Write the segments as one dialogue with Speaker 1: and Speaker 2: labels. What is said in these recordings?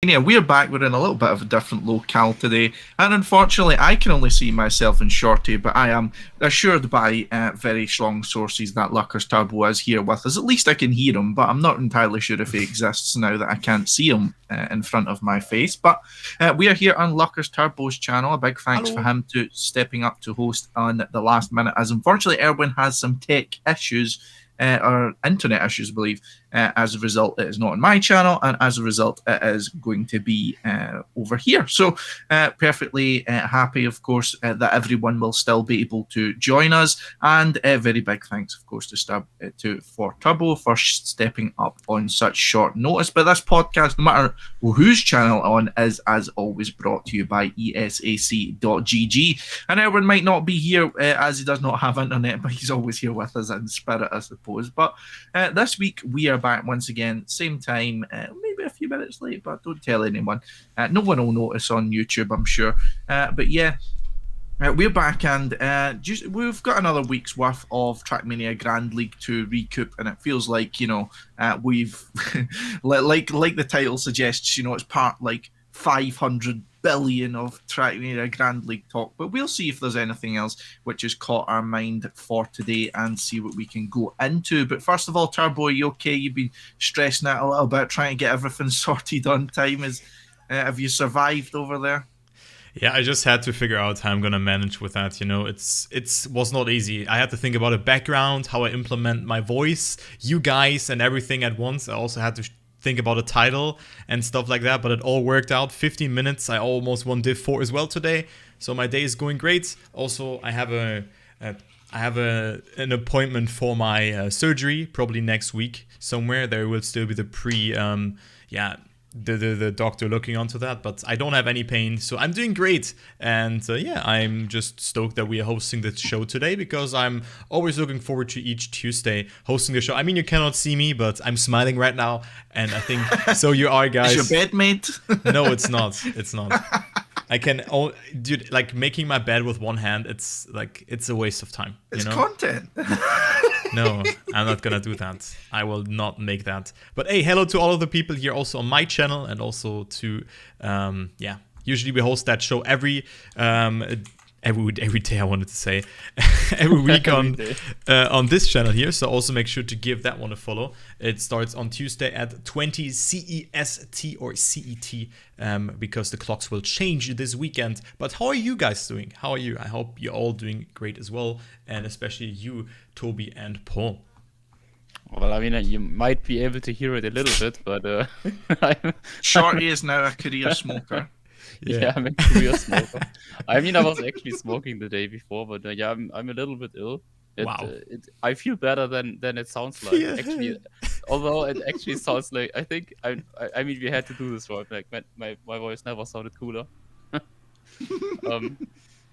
Speaker 1: Trackmania. We're back. We're in a little bit of a different locale today, and unfortunately, I can only see myself and Shorty. But I am assured by very strong sources that LuckersTurbo is here with us. At least I can hear him, but I'm not entirely sure if he exists now that I can't see him in front of my face. But we are here on LuckersTurbo's channel. A big thanks for him to stepping up to host on the last minute, as unfortunately Erwin has some tech issues. Or internet issues, I believe. As a result, it is not on my channel, and as a result, it is going to be over here. So, perfectly happy, of course, that everyone will still be able to join us. And very big thanks, of course, for Turbo for stepping up on such short notice. But this podcast, no matter whose channel on, is as always brought to you by esac.gg. And Erwin might not be here as he does not have internet, but he's always here with us in spirit, I suppose. But this week we are back once again, same time, maybe a few minutes late, but don't tell anyone. No one will notice on YouTube, I'm sure. But yeah, we're back, and we've got another week's worth of Trackmania Grand League to recoup, and it feels like, we've like the title suggests, it's part like 500 billion of Trackmania Grand League talk, but we'll see if there's anything else which has caught our mind for today and see what we can go into. But first of all, Turbo, are you okay? You've been stressing out a little bit trying to get everything sorted on time. Have you survived over there?
Speaker 2: Yeah, I just had to figure out how I'm gonna manage with that. It was not easy. I had to think about a background, how I implement my voice, you guys, and everything at once. I also had to think about a title and stuff like that, but it all worked out. 15 minutes. I almost won Div 4 as well today, so my day is going great. Also, I have an appointment for my surgery probably next week somewhere. There will still be the the doctor looking onto that, but I don't have any pain, so I'm doing great. And I'm just stoked that we are hosting the show today, because I'm always looking forward to each Tuesday hosting the show. I mean, you cannot see me, but I'm smiling right now, and I think so you are, guys.
Speaker 1: Is your bed mate?
Speaker 2: No, it's not. I can, dude, like making my bed with one hand, it's a waste of time.
Speaker 1: It's content.
Speaker 2: No, I'm not gonna do that. I will not make that. But hey, hello to all of the people here also on my channel, and also to, usually we host that show every day, I wanted to say, every week on this channel here. So also make sure to give that one a follow. It starts on Tuesday at 20 CEST or CET, because the clocks will change this weekend. But how are you guys doing? How are you? I hope you're all doing great as well, and especially you, Toby and Paul.
Speaker 3: Well, I mean, you might be able to hear it a little bit, but
Speaker 1: Shorty is now a career smoker.
Speaker 3: Yeah, I'm a career smoker. I mean, I was actually smoking the day before, but I'm a little bit ill.
Speaker 2: Wow.
Speaker 3: I feel better than it sounds like.
Speaker 2: Yeah.
Speaker 3: Actually, although it actually sounds like, I think I mean, we had to do this right. Like my voice never sounded cooler.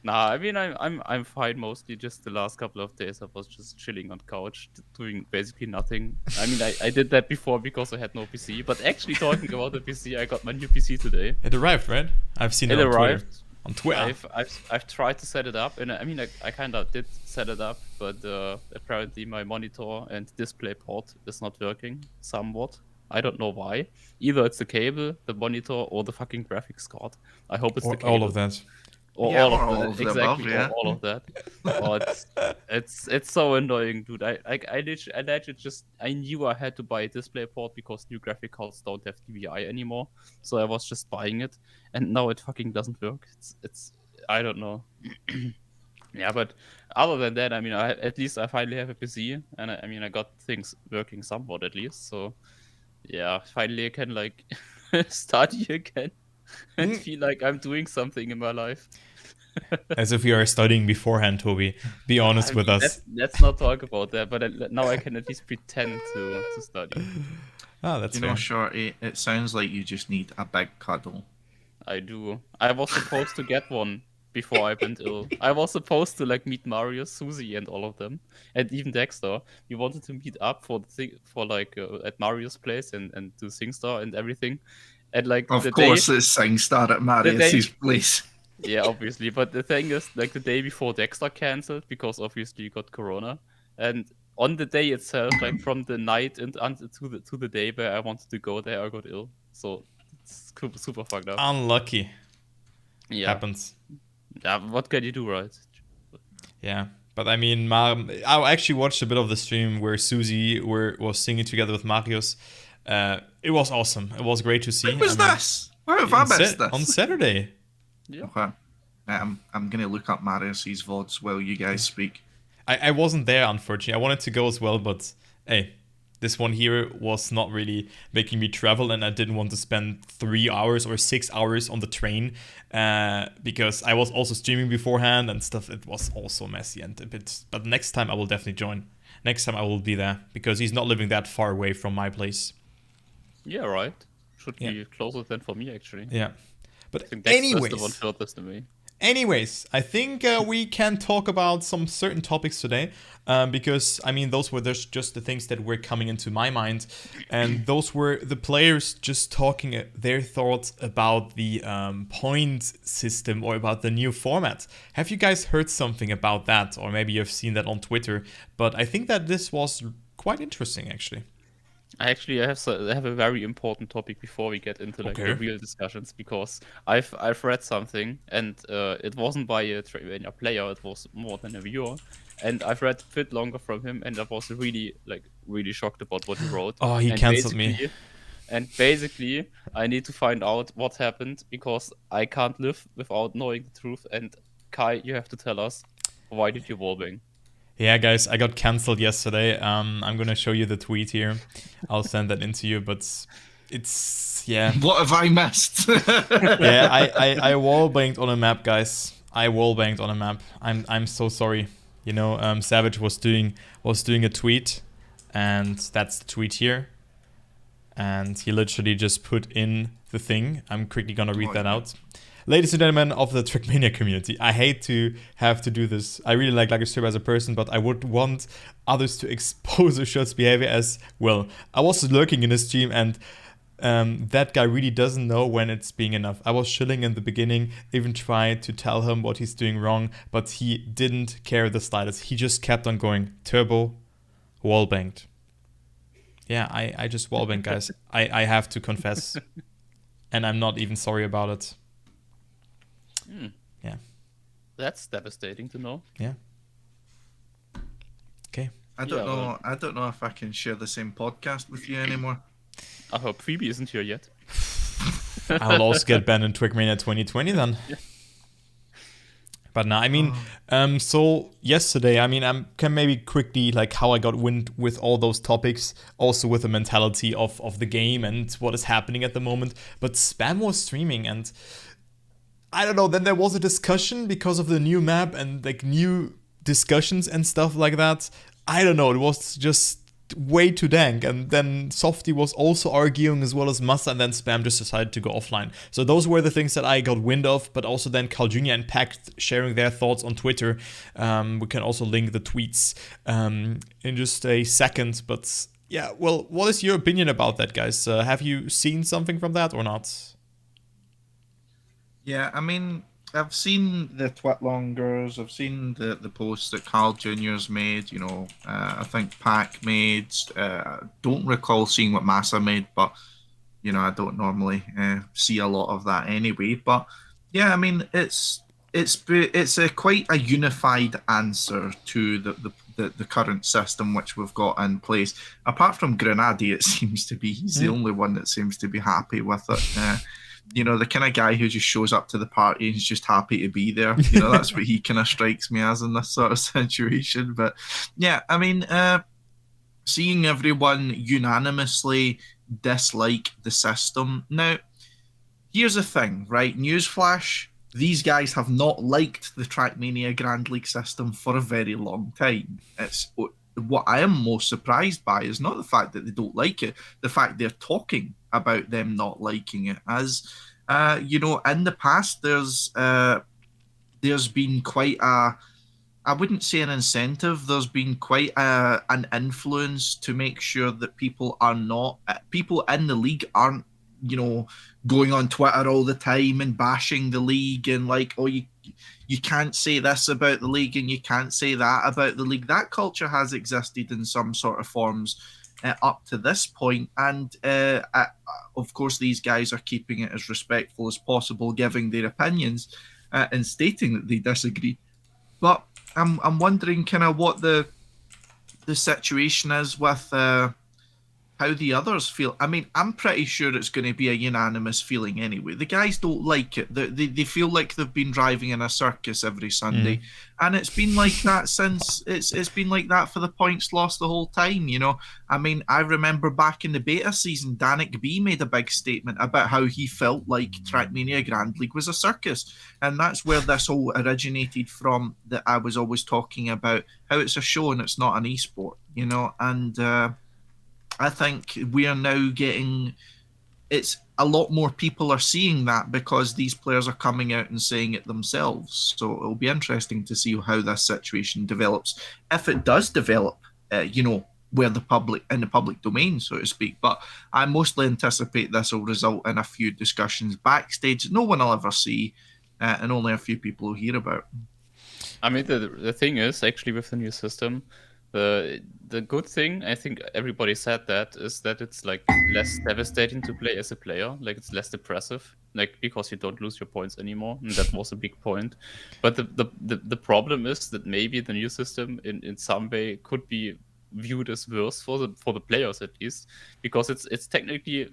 Speaker 3: Nah, I mean, I'm fine. Mostly just the last couple of days I was just chilling on couch, doing basically nothing. I mean, I did that before because I had no PC. But actually, talking about the PC, I got my new PC today.
Speaker 2: It arrived, right? I've seen it on Twitter.
Speaker 3: I've tried to set it up, and I mean, I kind of did set it up, but apparently my monitor and display port is not working somewhat. I don't know why. Either it's the cable, the monitor, or the fucking graphics card. I hope it's the cable.
Speaker 2: All of that.
Speaker 3: All of that. Exactly, all of that. Oh, it's so annoying, dude. I knew I had to buy a display port because new graphic cards don't have DVI anymore. So I was just buying it, and now it fucking doesn't work. It's I don't know. Yeah, but other than that, I mean, at least I finally have a PC, and I mean, I got things working somewhat at least. So yeah, finally I can like study again and feel like I'm doing something in my life.
Speaker 2: As if you are studying beforehand, Toby. Be honest with us.
Speaker 3: Let's not talk about that, but now I can at least pretend to study.
Speaker 2: Oh, that's fair.
Speaker 1: Shorty, it sounds like you just need a big cuddle.
Speaker 3: I do. I was supposed to get one before I went ill. I was supposed to like meet Mario, Susie, and all of them, and even Dexter. We wanted to meet up for at Mario's place and do SingStar and everything. And like
Speaker 1: of course, it's SingStar at Mario's place.
Speaker 3: Yeah, obviously. But the thing is, like the day before Dexter cancelled because obviously he got corona, and on the day itself, like from the night and to the day where I wanted to go there, I got ill. So It's super fucked up.
Speaker 2: Unlucky.
Speaker 3: Yeah.
Speaker 2: Happens.
Speaker 3: Yeah, what can you do, right?
Speaker 2: Yeah. But I mean, I actually watched a bit of the stream where Susie was singing together with Marius. It was awesome. It was great to see.
Speaker 1: When was this? Where have I missed this?
Speaker 2: On Saturday.
Speaker 3: Yeah.
Speaker 1: Okay. I'm going to look up Marius's VODs while you guys speak.
Speaker 2: I wasn't there, unfortunately. I wanted to go as well, but hey, this one here was not really making me travel, and I didn't want to spend 3 hours or 6 hours on the train because I was also streaming beforehand and stuff. It was also messy and a bit. But next time I will definitely join. Next time I will be there because he's not living that far away from my place.
Speaker 3: Yeah, right. Should be closer than for me, actually.
Speaker 2: Yeah. But
Speaker 3: I think that's
Speaker 2: anyways,
Speaker 3: the one furthest to me.
Speaker 2: Anyways, I think we can talk about some certain topics today because, I mean, those were just the things that were coming into my mind. And those were the players just talking their thoughts about the point system or about the new format. Have you guys heard something about that? Or maybe you've seen that on Twitter. But I think that this was quite interesting, actually.
Speaker 3: I have a very important topic before we get into the real discussions, because I've read something, and it wasn't by a Trackmania player, it was more than a viewer, and I've read a bit longer from him, and I was really shocked about what he wrote.
Speaker 2: Oh, he cancelled me.
Speaker 3: And basically, I need to find out what happened, because I can't live without knowing the truth. And Kai, you have to tell us, why did you wallbang?
Speaker 2: Yeah, guys, I got cancelled yesterday. I'm gonna show you the tweet here. I'll send that into you, but it's
Speaker 1: What have I missed?
Speaker 2: Yeah, I wallbanged on a map, guys. I wallbanged on a map. I'm so sorry. You know, Savage was doing a tweet, and that's the tweet here. And he literally just put in the thing. I'm quickly gonna read that out. Ladies and gentlemen of the Trackmania community, I hate to have to do this. I really like LuckersTurbo as a person, but I would want others to expose Ushot's behavior as well. I was lurking in his stream, and that guy really doesn't know when it's being enough. I was chilling in the beginning, even tried to tell him what he's doing wrong, but he didn't care the slightest. He just kept on going. Turbo, wallbanged. Yeah, I just wallbanged, guys. I have to confess. And I'm not even sorry about it. Yeah.
Speaker 3: That's devastating to know.
Speaker 2: Yeah. Okay.
Speaker 1: I don't know if I can share the same podcast with you anymore.
Speaker 3: I hope Phoebe isn't here yet.
Speaker 2: I'll also get banned in Trackmania 2020 then.
Speaker 3: Yeah.
Speaker 2: But now, I mean, so yesterday, I mean, I can maybe quickly, like, how I got wind with all those topics, also with the mentality of the game and what is happening at the moment. But Spam was streaming, and I don't know, then there was a discussion because of the new map and, like, new discussions and stuff like that. I don't know, it was just way too dank. And then Softy was also arguing as well as Massa, and then Spam just decided to go offline. So those were the things that I got wind of, but also then Carl Jr. and Pact sharing their thoughts on Twitter. We can also link the tweets in just a second. But yeah, well, what is your opinion about that, guys? Have you seen something from that or not?
Speaker 1: Yeah, I mean, I've seen the Twitlongers, I've seen the posts that Carl Jr.'s made, you know, I think Pac made, don't recall seeing what Massa made, but, you know, I don't normally see a lot of that anyway. But, yeah, I mean, it's a quite a unified answer to the current system which we've got in place. Apart from Grenady, it seems to be, he's the only one that seems to be happy with it. You know, the kind of guy who just shows up to the party and is just happy to be there. You know, that's what he kind of strikes me as in this sort of situation. But yeah, I mean, seeing everyone unanimously dislike the system. Now, here's the thing, right? Newsflash, these guys have not liked the Trackmania Grand League system for a very long time. It's what I am most surprised by is not the fact that they don't like it, the fact they're talking about them not liking it. As you know, in the past, there's been quite a, I wouldn't say an incentive, there's been quite an influence to make sure that people in the league aren't, you know, going on Twitter all the time and bashing the league and like, oh, you can't say this about the league and you can't say that about the league. That culture has existed in some sort of forms up to this point. And of course, these guys are keeping it as respectful as possible, giving their opinions and stating that they disagree. But I'm wondering kind of what the situation is with how the others feel. I mean, I'm pretty sure it's going to be a unanimous feeling anyway. The guys don't like it. They feel like they've been driving in a circus every Sunday, and it's been like that since it's been like that for the points lost the whole time. You know, I mean, I remember back in the beta season, Danik B made a big statement about how he felt like Trackmania Grand League was a circus, and that's where this all originated from. That I was always talking about how it's a show and it's not an esport. You know, and I think we are now getting, it's a lot more people are seeing that because these players are coming out and saying it themselves. So it'll be interesting to see how this situation develops. If it does develop, you know, where the public, in the public domain, so to speak. But I mostly anticipate this will result in a few discussions backstage no one will ever see, and only a few people will hear about.
Speaker 3: I mean, the thing is, actually, with the new system, the good thing, I think everybody said that, is that it's like less devastating to play as a player. Like, it's less depressive, like, because you don't lose your points anymore, and that was a big point. But the problem is that maybe the new system in some way could be viewed as worse for the players, at least, because it's technically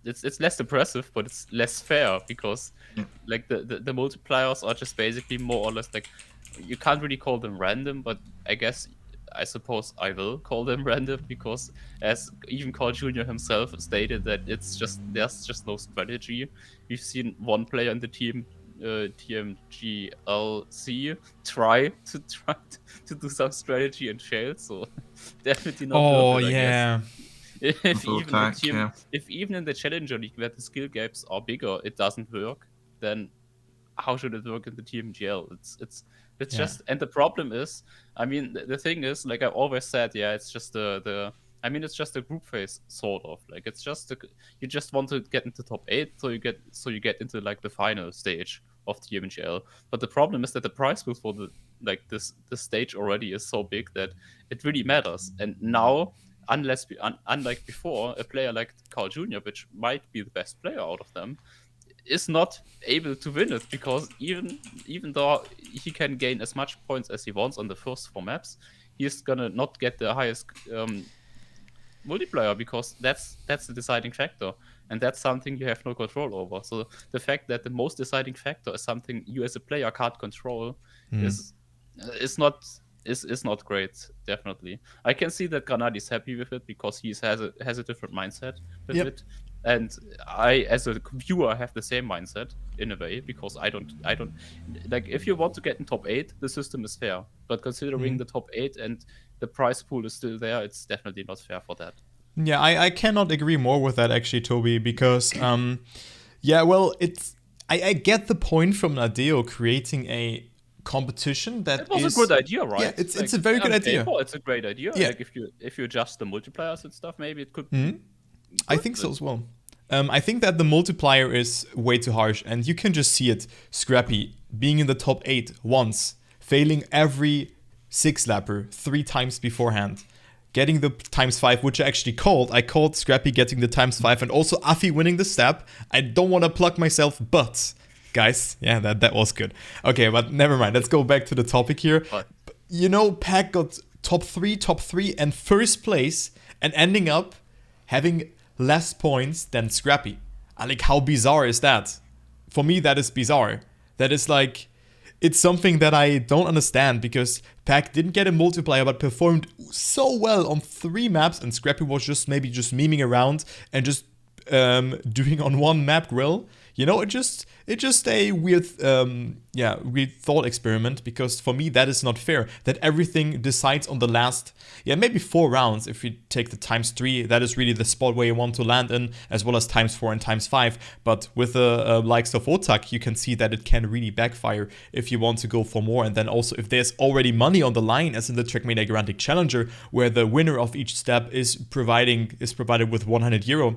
Speaker 3: it's less depressive, but it's less fair, because like the multipliers are just basically more or less like, you can't really call them random, but I suppose I will call them random, because as even Carl Jr. himself stated, that there's just no strategy. We've seen one player in the team, TMGLC, try to do some strategy and failed, so definitely not.
Speaker 2: Oh,
Speaker 3: worth it,
Speaker 2: yeah.
Speaker 3: If even in the Challenger League, where the skill gaps are bigger, it doesn't work, then how should it work in the TMGL? It's just, and the problem is, I mean, the thing is, like I always said, it's just it's just a group phase, sort of. Like, it's just you just want to get into top 8, so you get into like the final stage of TMGL. But the problem is that the prize pool for this stage already is so big that it really matters. And now, unlike before, a player like Carl Jr., which might be the best player out of them, is not able to win it, because even though he can gain as much points as he wants on the first 4 maps, he's gonna not get the highest multiplier, because that's the deciding factor, and that's something you have no control over. So the fact that the most deciding factor is something you as a player can't control is not great. Definitely, I can see that Granadi is happy with it, because he has a different mindset with it. And I, as a viewer, have the same mindset in a way, because I don't like, if you want to get in top 8, the system is fair. But considering the top 8 and the prize pool is still there, it's definitely not fair for that.
Speaker 2: Yeah, I cannot agree more with that, actually, Toby, because well, I get the point from Nadeo creating a competition that
Speaker 3: was a good idea, right?
Speaker 2: Yeah, it's a very good idea.
Speaker 3: It's a great idea.
Speaker 2: Yeah.
Speaker 3: Like, if you adjust the multipliers and stuff, maybe it could.
Speaker 2: I think so as well. I think that the multiplier is way too harsh, and you can just see it. Scrappy being in the top 8 once, failing every 6-lapper 3 times beforehand, getting the ×5, which I actually called. I called Scrappy getting the ×5, and also Afi winning the step. I don't want to plug myself, but guys, yeah, that was good. Okay, but never mind. Let's go back to the topic here.
Speaker 3: What?
Speaker 2: You know, Pack got top 3, and first place, and ending up having less points than Scrappy. Like, how bizarre is that? For me, that is bizarre. That is like, it's something that I don't understand, because Pack didn't get a multiplier but performed so well on 3 maps, and Scrappy was just memeing around and just doing on 1 map grill. You know, it's just a weird thought experiment, because for me that is not fair, that everything decides on the last, maybe 4 rounds. If you take the ×3, that is really the spot where you want to land in, as well as ×4 and ×5. But with the likes of Otak, you can see that it can really backfire if you want to go for more. And then also, if there's already money on the line, as in the Trackmania Grand League Challenger, where the winner of each step is provided with €100.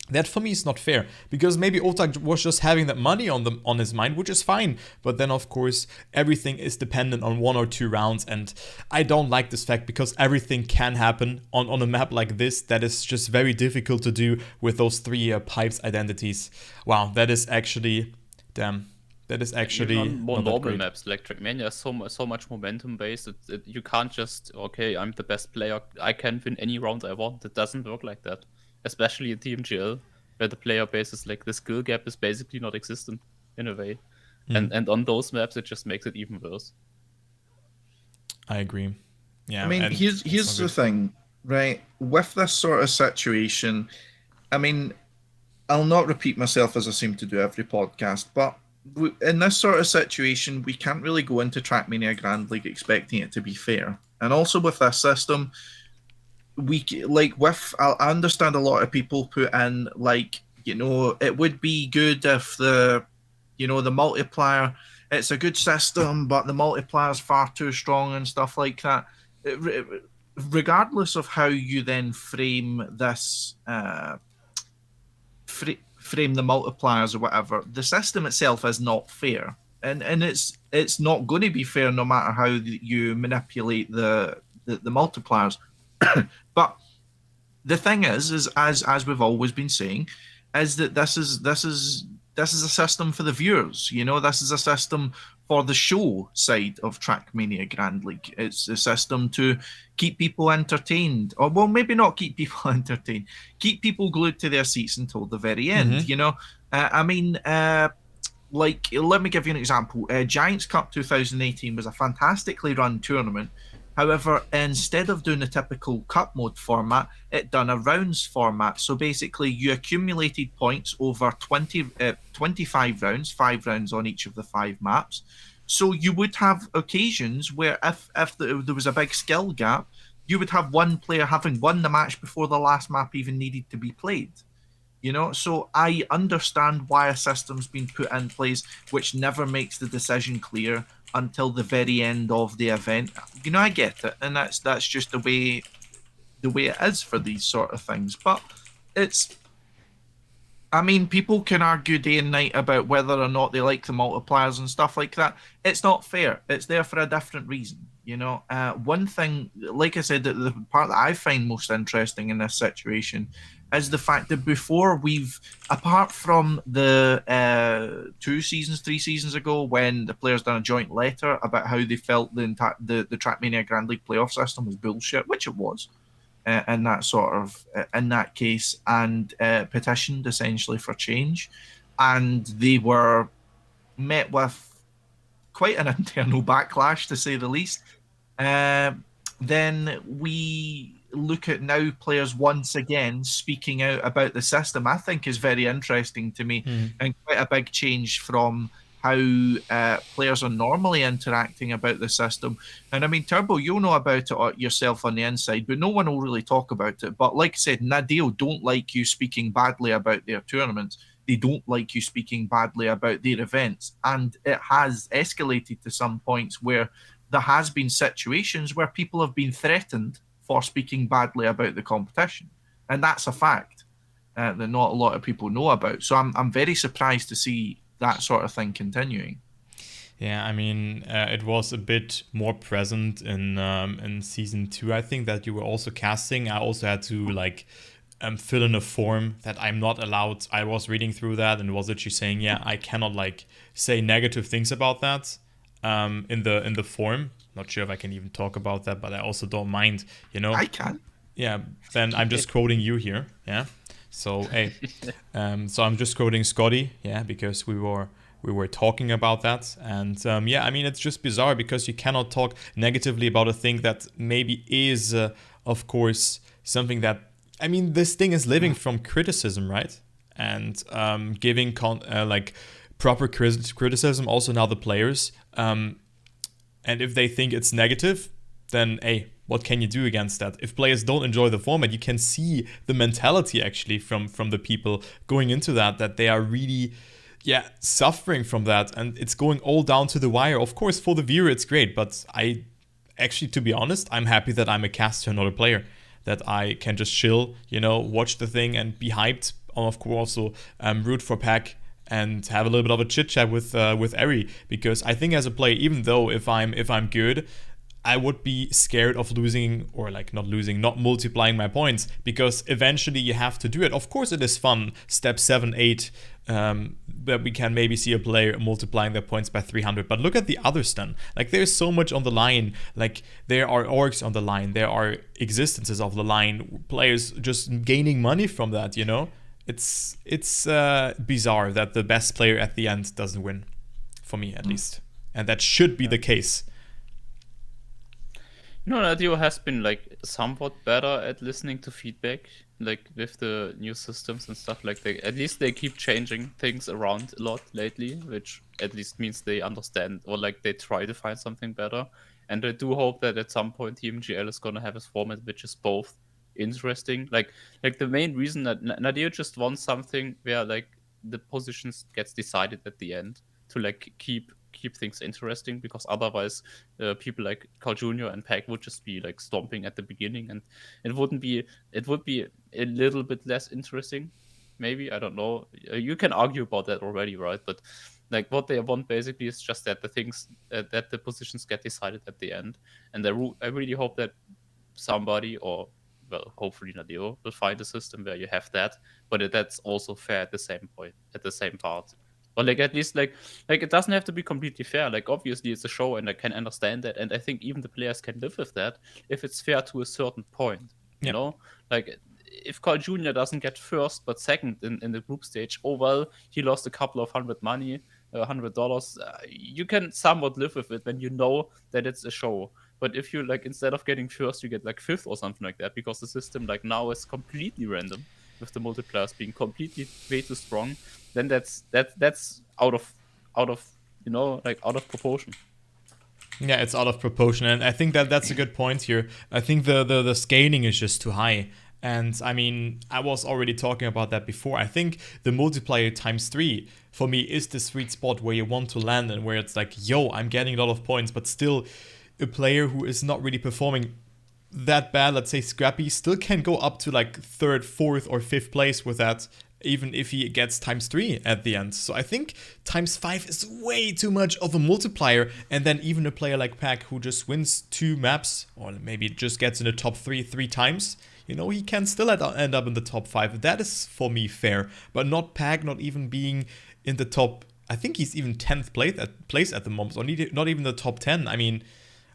Speaker 2: That for me is not fair, because maybe Otak was just having that money on his mind, which is fine. But then of course everything is dependent on 1 or 2 rounds, and I don't like this fact, because everything can happen on a map like this that is just very difficult to do with those 3 pipes identities. Wow, that is actually damn. That is actually
Speaker 3: even on more
Speaker 2: not that
Speaker 3: normal
Speaker 2: great.
Speaker 3: maps like Trackmania is so much momentum based. You can't just, okay, I'm the best player, I can win any round I want. It doesn't work like that, especially in TMGL, where the player base is like, the skill gap is basically not existent in a way. And on those maps it just makes it even worse.
Speaker 2: I agree. Yeah,
Speaker 1: I mean,
Speaker 2: and
Speaker 1: here's
Speaker 2: it's not
Speaker 1: the
Speaker 2: good.
Speaker 1: thing, right? With this sort of situation, I mean, I'll not repeat myself as I seem to do every podcast, but in this sort of situation, we can't really go into Trackmania Grand League expecting it to be fair. And also with this system, I understand a lot of people put in, like, you know, it would be good if the multiplier, it's a good system, but the multiplier is far too strong and stuff like that. Regardless of how you then frame this, frame the multipliers or whatever, the system itself is not fair, and it's not going to be fair no matter how you manipulate the multipliers. But the thing is as we've always been saying, is that this is a system for the viewers. You know, this is a system for the show side of Trackmania Grand League. It's a system to keep people entertained, or well, maybe not keep people entertained, keep people glued to their seats until the very end. You know, like, let me give you an example. Giants Cup 2018 was a fantastically run tournament. However, instead of doing the typical cup mode format, it done a rounds format. So basically, you accumulated points over 25 rounds, 5 rounds on each of the 5 maps. So you would have occasions where if there was a big skill gap, you would have one player having won the match before the last map even needed to be played. You know, so I understand why a system's been put in place which never makes the decision clear until the very end of the event. You know, I get it, and that's just the way it is for these sort of things. But I mean, people can argue day and night about whether or not they like the multipliers and stuff like that. It's not fair. It's there for a different reason. You know, one thing, like I said, the part that I find most interesting in this situation is the fact that before apart from the 3 seasons ago, when the players done a joint letter about how they felt the Trackmania Grand League playoff system was bullshit, which it was, in that case, and petitioned essentially for change, and they were met with quite an internal backlash, to say the least. Then we look at now players once again speaking out about the system. I think is very interesting to me, and quite a big change from how players are normally interacting about the system. And I mean, Turbo, you'll know about it yourself on the inside, but no one will really talk about it. But like I said, Nadeo don't like you speaking badly about their tournaments. They don't like you speaking badly about their events. And it has escalated to some points where there has been situations where people have been threatened for speaking badly about the competition. And that's a fact that not a lot of people know about. So I'm very surprised to see that sort of thing continuing.
Speaker 2: Yeah, I mean, it was a bit more present in season 2. I think that you were also casting. I also had to fill in a form that I'm not allowed. I was reading through that and was literally saying, yeah, I cannot say negative things about that in the form. Not sure if I can even talk about that, but I also don't mind. You know,
Speaker 1: I can.
Speaker 2: Yeah, then I'm just quoting you here. Yeah. So hey, so I'm just quoting Scotty, yeah, because we were talking about that, and yeah, I mean, it's just bizarre because you cannot talk negatively about a thing that maybe is, of course, something that, I mean, this thing is living from criticism, right? And giving proper criticism also now the players, and if they think it's negative, then hey, what can you do against that? If players don't enjoy the format, you can see the mentality actually from the people going into that they are really, yeah, suffering from that. And it's going all down to the wire. Of course, for the viewer, it's great. But I actually, to be honest, I'm happy that I'm a caster, not a player. That I can just chill, you know, watch the thing and be hyped of course, also root for Pack and have a little bit of a chit chat with Eri, because I think as a player, even though if I'm good, I would be scared of losing, or like not multiplying my points, because eventually you have to do it. Of course, it is fun, step 7, 8, that we can maybe see a player multiplying their points by 300. But look at the others then. Like, there's so much on the line. Like, there are orgs on the line, there are existences of the line, players just gaining money from that, you know? It's bizarre that the best player at the end doesn't win, for me at least. And that should be the case.
Speaker 3: You know, Nadio has been like somewhat better at listening to feedback, like with the new systems and stuff. Like, at least they keep changing things around a lot lately, which at least means they understand, or like they try to find something better. And I do hope that at some point TMGL is gonna have a format which is both interesting. Like the main reason that Nadio just wants something where like the positions gets decided at the end to like keep things interesting, because otherwise people like Carl Jr. and Pack would just be like stomping at the beginning, and it would be a little bit less interesting, maybe. I don't know, you can argue about that already, right? But like, what they want basically is just that the things that the positions get decided at the end. And I really hope that somebody, or well, hopefully Nadio, will find a system where you have that, but that's also fair at the same point, at the same part. Or like, at least like it doesn't have to be completely fair. Like, obviously it's a show and I can understand that, and I think even the players can live with that if it's fair to a certain point. You know? Like, if Carl Jr. doesn't get first but second in the group stage, oh well, he lost a couple of $100. You can somewhat live with it when you know that it's a show. But if you like, instead of getting first, you get like fifth or something like that, because the system like now is completely random, with the multipliers being completely way too strong, then that's out of you know, like out of proportion.
Speaker 2: Yeah, it's out of proportion, and I think that's a good point here. I think the scaling is just too high. And I mean, I was already talking about that before. I think the multiplier ×3 for me is the sweet spot where you want to land, and where it's like, yo, I'm getting a lot of points, but still a player who is not really performing that bad, let's say Scrappy, still can go up to like 3rd, 4th, or 5th place with that, even if he gets ×3 at the end. So I think ×5 is way too much of a multiplier. And then even a player like Pack, who just wins 2 maps, or maybe just gets in the top 3 times, you know, he can still end up in the top 5. That is, for me, fair. But not Pack, not even being in the top, I think he's even 10th place at the moment, or not even the top 10. I mean,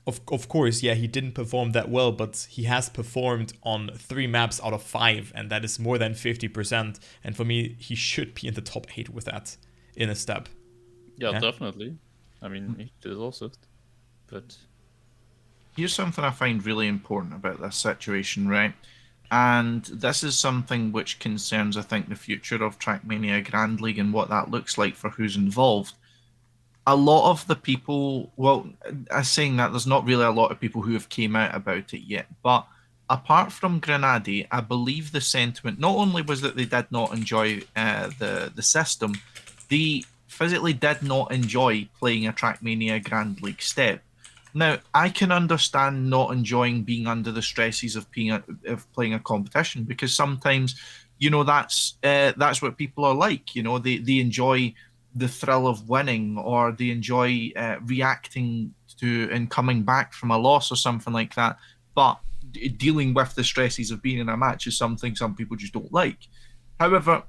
Speaker 2: Of course, yeah, he didn't perform that well, but he has performed on 3 maps out of 5, and that is more than 50%. And for me, he should be in the top 8 with that in a step.
Speaker 3: Yeah, definitely. I mean, he deserves it. But
Speaker 1: here's something I find really important about this situation, right? And this is something which concerns, I think, the future of Trackmania Grand League and what that looks like for who's involved. A lot of the people, well, I'm saying that there's not really a lot of people who have came out about it yet, but apart from Grenade, I believe the sentiment not only was that they did not enjoy the system, they physically did not enjoy playing a Trackmania Grand League step. Now, I can understand not enjoying being under the stresses of playing a competition, because sometimes, you know, that's what people are like. You know, they enjoy the thrill of winning, or they enjoy reacting to and coming back from a loss or something like that. But dealing with the stresses of being in a match is something some people just don't like. However,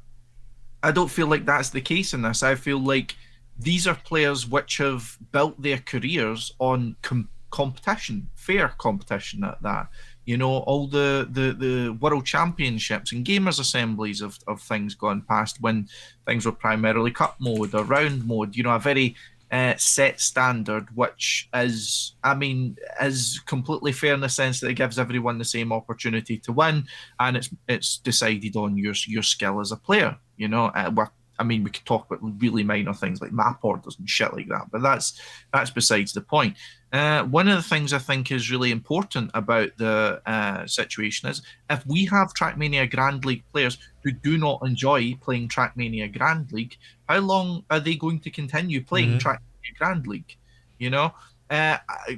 Speaker 1: I don't feel like that's the case in this. I feel like these are players which have built their careers on competition, fair competition at that. You know, all the world championships and gamers assemblies of things gone past, when things were primarily cup mode or round mode, you know, a very set standard, which is, I mean, is completely fair in the sense that it gives everyone the same opportunity to win, and it's decided on your skill as a player. You know, I mean, we could talk about really minor things like map orders and shit like that, but that's besides the point. One of the things I think is really important about the situation is, if we have Trackmania Grand League players who do not enjoy playing Trackmania Grand League, how long are they going to continue playing Trackmania Grand League? You know,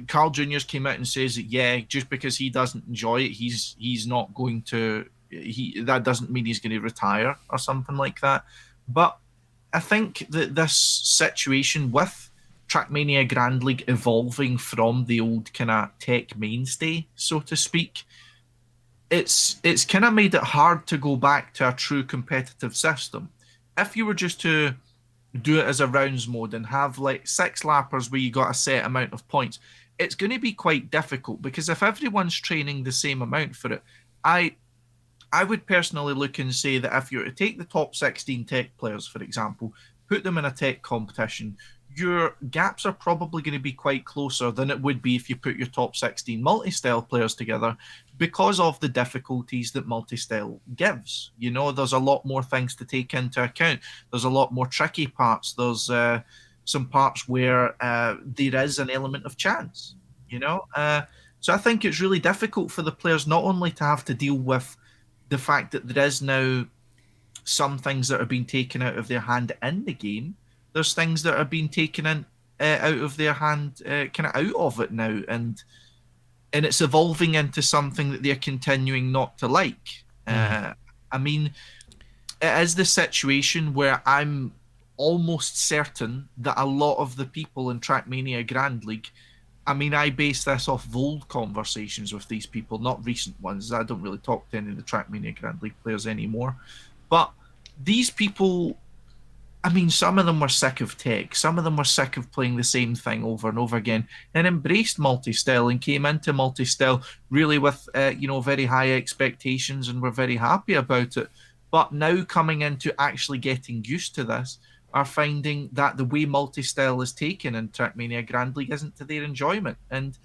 Speaker 1: Carl Jr.'s came out and says that, yeah, just because he doesn't enjoy it, he's not going to That doesn't mean he's going to retire or something like that. But I think that this situation with Trackmania Grand League evolving from the old kind of tech mainstay, so to speak, it's kind of made it hard to go back to a true competitive system. If you were just to do it as a rounds mode and have like 6 lappers where you got a set amount of points, it's going to be quite difficult, because if everyone's training the same amount for it, I would personally look and say that if you were to take the top 16 tech players, for example, put them in a tech competition, your gaps are probably going to be quite closer than it would be if you put your top 16 multi-style players together, because of the difficulties that multi-style gives. You know, there's a lot more things to take into account. There's a lot more tricky parts. There's some parts where there is an element of chance, you know? So I think it's really difficult for the players not only to have to deal with the fact that there is now some things that are being taken out of their hand in the game. There's things that are being taken out of their hand, kind of out of it now, and it's evolving into something that they're continuing not to like. I mean, it is the situation where I'm almost certain that a lot of the people in Trackmania Grand League, I mean, I base this off of old conversations with these people, not recent ones. I don't really talk to any of the Trackmania Grand League players anymore. But these people, I mean, some of them were sick of tech. Some of them were sick of playing the same thing over and over again, and embraced multi-style and came into multi-style really with, very high expectations, and were very happy about it. But now coming into actually getting used to this, are finding that the way multi-style is taken in Trackmania Grand League isn't to their enjoyment. And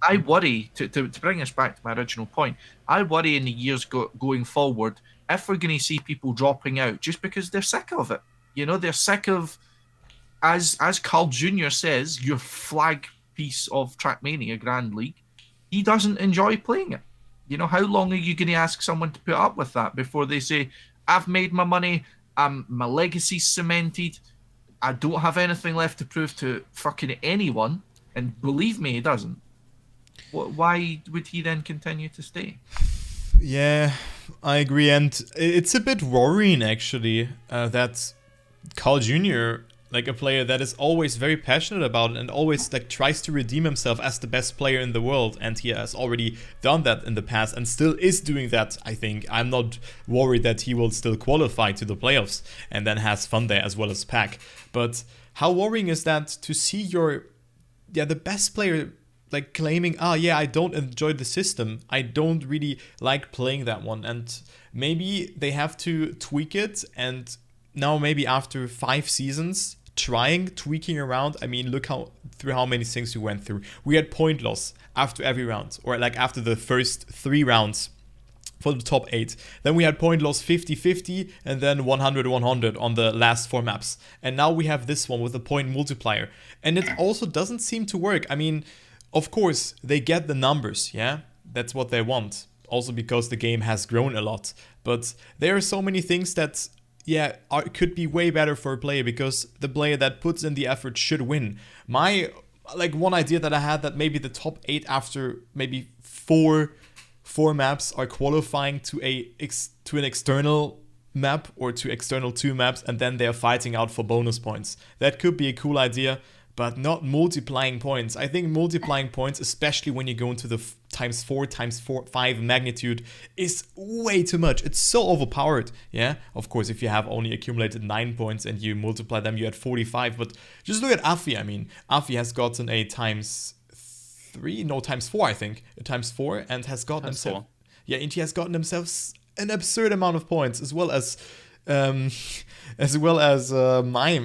Speaker 1: I worry, to bring us back to my original point, I worry in the years going forward if we're going to see people dropping out just because they're sick of it. You know, they're sick of, as Carl Jr. says, your flag piece of Trackmania Grand League. He doesn't enjoy playing it. You know, how long are you going to ask someone to put up with that before they say, I've made my money, my legacy's cemented, I don't have anything left to prove to fucking anyone, and believe me, he doesn't. Why would he then continue to stay?
Speaker 2: Yeah, I agree, and it's a bit worrying actually that Carl Jr., like a player that is always very passionate about it and always like tries to redeem himself as the best player in the world, and he has already done that in the past and still is doing that. I think I'm not worried that he will still qualify to the playoffs and then has fun there as well as Pack. But how worrying is that to see the best player like claiming, I don't enjoy the system, I don't really like playing that one, and maybe they have to tweak it. And now maybe after 5 seasons tweaking around, I mean, look through how many things we went through. We had point loss after every round, or like after the first 3 rounds for the top 8. Then we had point loss 50-50 and then 100-100 on the last 4 maps. And now we have this one with a point multiplier. And it also doesn't seem to work. I mean, of course, they get the numbers, yeah? That's what they want. Also because the game has grown a lot. But there are so many things that could be way better for a player, because the player that puts in the effort should win. One idea that I had, that maybe the top 8 after maybe four maps are qualifying to an external map or to external 2 maps, and then they're fighting out for bonus points. That could be a cool idea, but not multiplying points. I think multiplying points, especially when you go into the times 4, 5 magnitude, is way too much. It's so overpowered, yeah? Of course, if you have only accumulated 9 points and you multiply them, you had 45. But just look at Afi. I mean, Afi has gotten a times 4, I think. A times 4, and has gotten himself... Yeah, and he has gotten himself an absurd amount of points, as well as Mime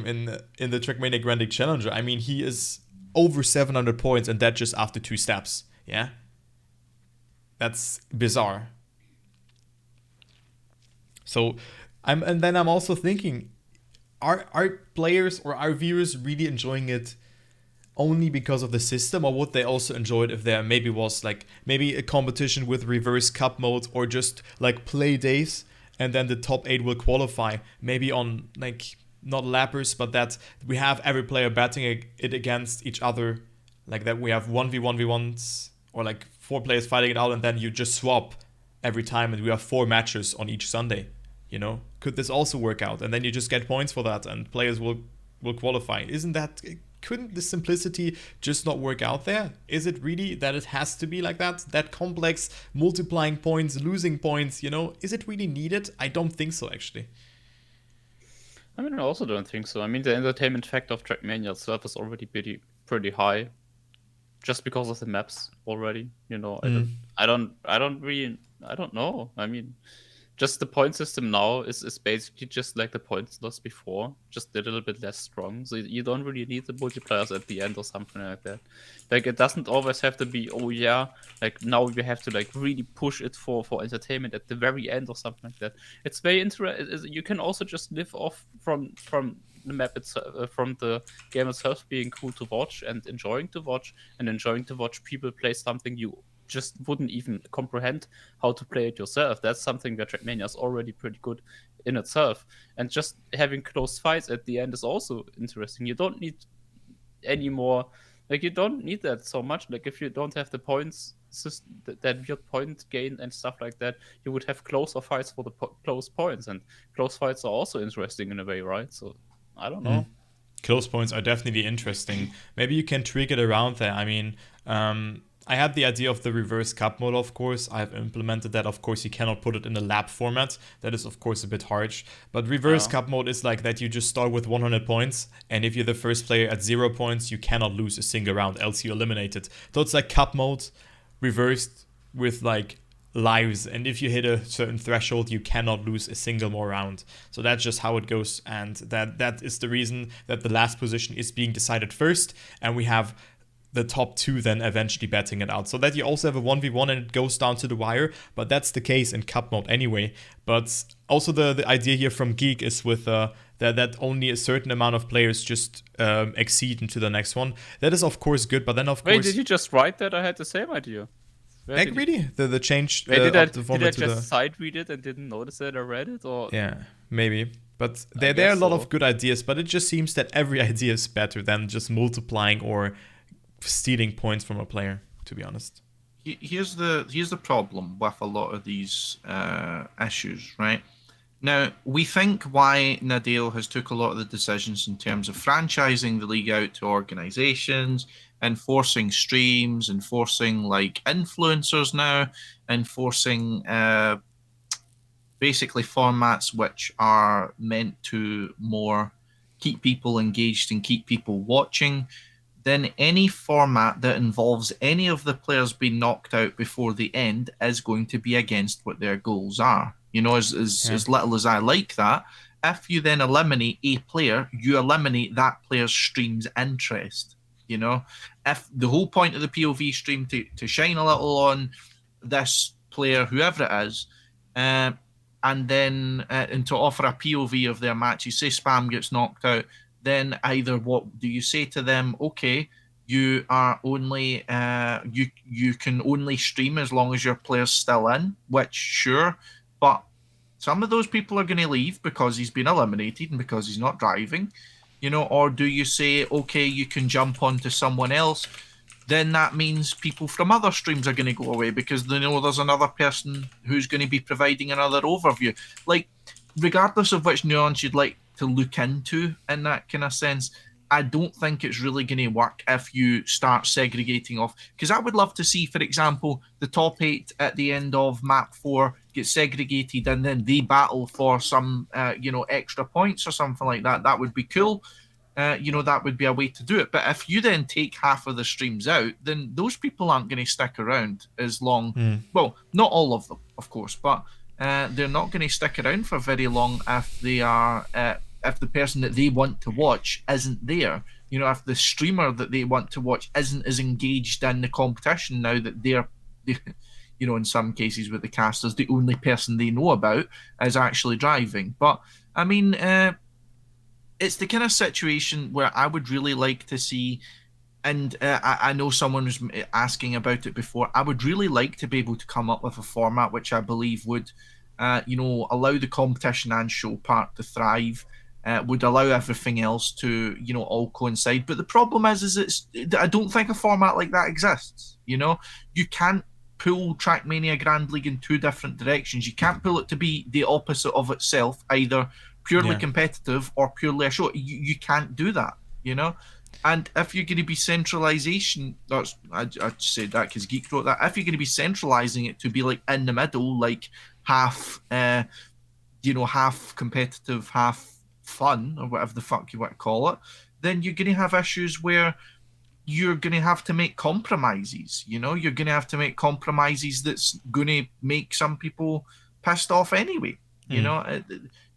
Speaker 2: in the Trackmania Grand League Challenger. I mean, he is over 700 points, and that just after 2 steps. Yeah, that's bizarre. So, I'm also thinking, are players or are viewers really enjoying it only because of the system, or would they also enjoy it if there maybe was maybe a competition with reverse cup mode, or just like play days? And then the top 8 will qualify, maybe on not lappers, but that we have every player batting it against each other, like that we have 1v1v1s, or 4 players fighting it out, and then you just swap every time, and we have 4 matches on each Sunday. You know, could this also work out? And then you just get points for that, and players will qualify. Isn't that? Couldn't the simplicity just not work out there? Is it really that it has to be like that? That complex, multiplying points, losing points, you know? Is it really needed? I don't think so, actually.
Speaker 3: I mean, I also don't think so. I mean, the entertainment factor of Trackmania itself is already pretty high, just because of the maps already. You know, I don't know. I mean, just the point system now is basically just like the points lost before, just a little bit less strong. So you don't really need the multipliers at the end or something like that. Like, it doesn't always have to be, oh yeah, like now we have to like really push it for entertainment at the very end or something like that. It's very interesting. You can also just live off from the map itself, from the game itself being cool to watch and enjoying to watch people play something you just wouldn't even comprehend how to play it yourself. That's something that Trackmania is already pretty good in itself. And just having close fights at the end is also interesting. You don't need any more, like, you don't need that so much. Like, if you don't have the points system, that weird point gain and stuff like that, you would have closer fights for the close points, and close fights are also interesting in a way, right? So I don't know.
Speaker 2: Close points are definitely interesting. Maybe you can tweak it around there. I mean, I had the idea of the reverse cup mode, of course. I've implemented that. Of course, you cannot put it in the lap format. That is, of course, a bit harsh. But reverse cup mode is like that. You just start with 100 points. And if you're the first player at 0 points, you cannot lose a single round, else you're eliminated. So it's like cup mode reversed with like lives. And if you hit a certain threshold, you cannot lose a single more round. So that's just how it goes. And that is the reason that the last position is being decided first. And we have the top 2 then eventually batting it out, so that you also have a 1v1 and it goes down to the wire. But that's the case in cup mode anyway. But also the idea here from Geek is with that only a certain amount of players just exceed into the next one. That is of course good, but then of course...
Speaker 3: Wait, did you just write that? I had the same idea.
Speaker 2: Like, really? The change
Speaker 3: did
Speaker 2: of the format
Speaker 3: did I just side read it and didn't notice that I read it? Or
Speaker 2: yeah, maybe. But there are a lot of good ideas, but it just seems that every idea is better than just multiplying or stealing points from a player, to be honest.
Speaker 1: Here's the problem with a lot of these issues, right? Now, we think why Nadal has took a lot of the decisions in terms of franchising the league out to organizations, enforcing streams, enforcing like influencers now, enforcing basically formats which are meant to more keep people engaged and keep people watching. Then any format that involves any of the players being knocked out before the end is going to be against what their goals are. You know, as little as I like that, if you then eliminate a player, you eliminate that player's stream's interest. You know, if the whole point of the POV stream to shine a little on this player, whoever it is, and then and to offer a POV of their matches, say Spam gets knocked out, then either what do you say to them? Okay, you are only you can only stream as long as your player's still in. Which sure, but some of those people are going to leave because he's been eliminated and because he's not driving, you know. Or do you say, okay, you can jump onto someone else? Then that means people from other streams are going to go away because they know there's another person who's going to be providing another overview. Like, regardless of which nuance you'd like to look into in that kind of sense, I don't think it's really going to work if you start segregating off. Because I would love to see, for example, the top 8 at the end of map 4 get segregated and then they battle for some, extra points or something like that. That would be cool. That would be a way to do it. But if you then take half of the streams out, then those people aren't going to stick around as long. Well, not all of them, of course, but they're not going to stick around for very long if they are if the person that they want to watch isn't there. You know, if the streamer that they want to watch isn't as engaged in the competition now that they're, you know, in some cases with the casters, the only person they know about is actually driving. But I mean, it's the kind of situation where I would really like to see, and I know someone was asking about it before, I would really like to be able to come up with a format which I believe would, allow the competition and show part to thrive, would allow everything else to, all coincide. But the problem is I don't think a format like that exists. You know, you can't pull Trackmania Grand League in two different directions. You can't pull it to be the opposite of itself, either purely competitive or purely a show. You can't do that, you know? And if you're going to be centralization, I said that because Geek wrote that. If you're going to be centralizing it to be like in the middle, like half, half competitive, half fun, or whatever the fuck you want to call it, then you're going to have issues where you're going to have to make compromises. You're going to have to make compromises that's going to make some people pissed off anyway.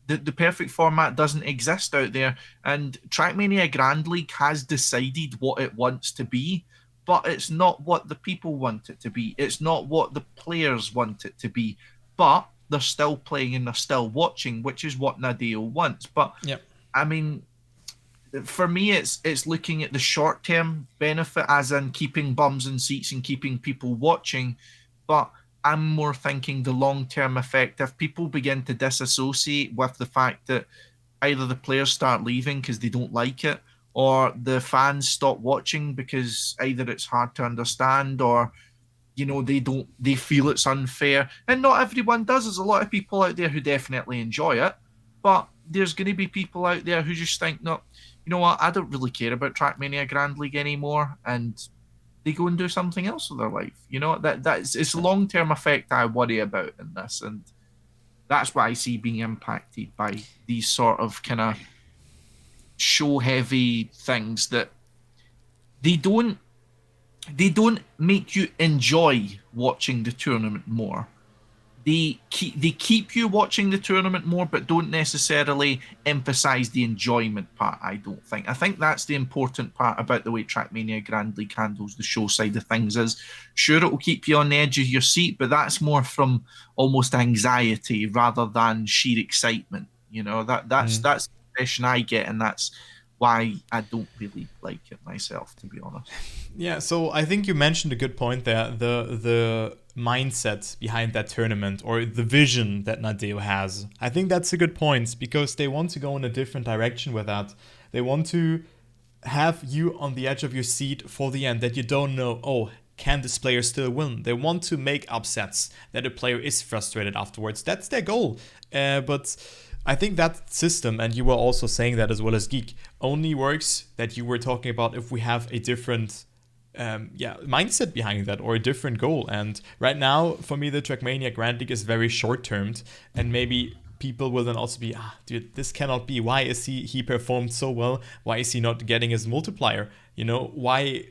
Speaker 1: The perfect format doesn't exist out there, and Trackmania Grand League has decided what it wants to be, but it's not what the people want it to be. It's not what the players want it to be, but they're still playing and they're still watching, which is what Nadeo wants. But I mean, for me, it's looking at the short-term benefit, as in keeping bums in seats and keeping people watching, but I'm more thinking the long-term effect. If people begin to disassociate with the fact that either the players start leaving because they don't like it, or the fans stop watching because either it's hard to understand or they feel it's unfair. And not everyone does. There's a lot of people out there who definitely enjoy it, but there's going to be people out there who just think, no, you know what, I don't really care about Trackmania Grand League anymore, and they go and do something else with their life. It's a long-term effect I worry about in this, and that's what I see being impacted by these sort of kind of show-heavy things that they don't make you enjoy watching the tournament more. They keep you watching the tournament more, but don't necessarily emphasize the enjoyment part, I don't think. I think that's the important part about the way Trackmania Grand League handles the show side of things. Is sure, it will keep you on the edge of your seat, but that's more from almost anxiety rather than sheer excitement. That's the impression I get, and that's why I don't really like it myself, to be honest.
Speaker 2: Yeah, so I think you mentioned a good point there. The mindset behind that tournament, or the vision that Nadeo has. I think that's a good point, because they want to go in a different direction with that. They want to have you on the edge of your seat for the end, that you don't know, can this player still win? They want to make upsets, that a player is frustrated afterwards. That's their goal. But I think that system, and you were also saying that as well as Geek, only works, that you were talking about, if we have a different mindset behind that, or a different goal. And right now, for me, the Trackmania Grand League is very short-termed, and maybe people will then also be, dude, this cannot be. Why is he performed so well? Why is he not getting his multiplier? Why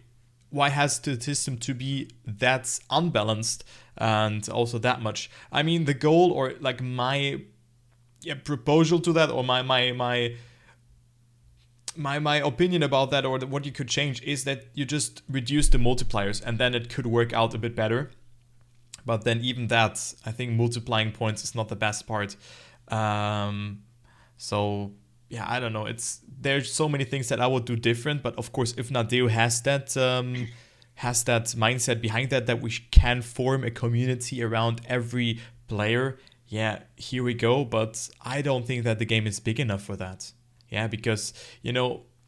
Speaker 2: has the system to be that unbalanced and also that much? I mean, the goal, or like my proposal to that, or my opinion about that, or what you could change, is that you just reduce the multipliers, and then it could work out a bit better. But then even that, I think multiplying points is not the best part. So yeah, I don't know. There's so many things that I would do different. But of course, if Nadeo has that mindset behind that we can form a community around every player, yeah, here we go. But I don't think that the game is big enough for that. Yeah, because,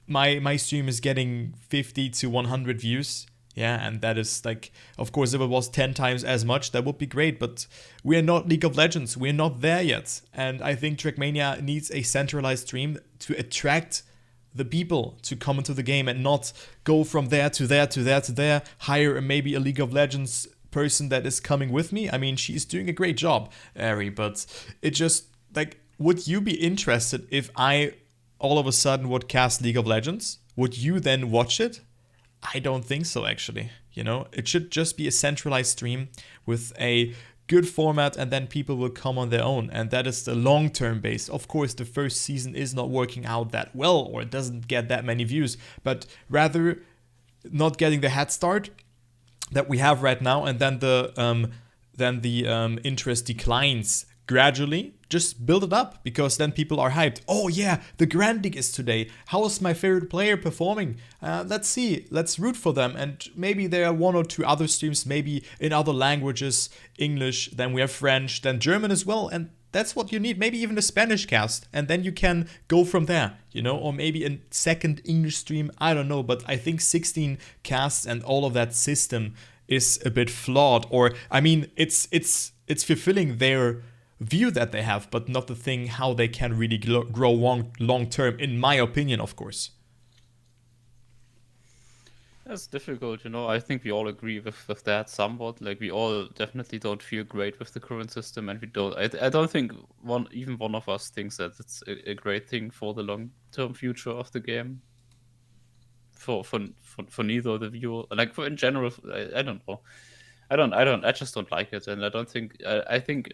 Speaker 2: my stream is getting 50 to 100 views. Yeah, and that is like, of course, if it was 10 times as much, that would be great. But we are not League of Legends. We're not there yet. And I think Trackmania needs a centralized stream to attract the people to come into the game, and not go from there to there to there to there, hire maybe a League of Legends person that is coming with me. I mean, she's doing a great job, Ari, but it just, like, would you be interested if I all of a sudden would cast League of Legends? Would you then watch it? I don't think so, actually. It should just be a centralized stream with a good format, and then people will come on their own. And that is the long-term base. Of course, the first season is not working out that well, or it doesn't get that many views, but rather not getting the head start that we have right now, and then the interest declines gradually. Just build it up, because then people are hyped. Oh yeah, the Grand League is today. How is my favorite player performing? Let's see. Let's root for them. And maybe there are one or two other streams, maybe in other languages, English, then we have French, then German as well. And that's what you need. Maybe even a Spanish cast. And then you can go from there, or maybe a second English stream. I don't know. But I think 16 casts and all of that system is a bit flawed, or I mean, it's fulfilling their view that they have, but not the thing how they can really grow long term, in my opinion, of course.
Speaker 3: That's difficult, I think we all agree with that somewhat. Like, we all definitely don't feel great with the current system, and we don't. I don't think even one of us thinks that it's a great thing for the long-term future of the game. For neither the viewer, like, for in general, I don't know. I just don't like it, and I don't think. I think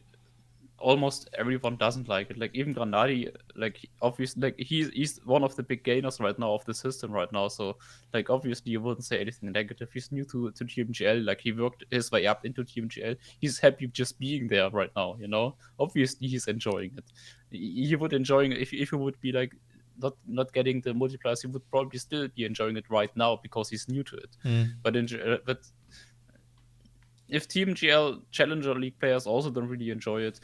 Speaker 3: almost everyone doesn't like it. Like, even Granadi, like, obviously, like, he's one of the big gainers right now of the system right now. So, like, obviously you wouldn't say anything negative. He's new to TMGL. Like, he worked his way up into TMGL. He's happy just being there right now. Obviously he's enjoying it. He would enjoy it if he would be like not getting the multipliers. He would probably still be enjoying it right now because he's new to it. But if TMGL Challenger League players also don't really enjoy it,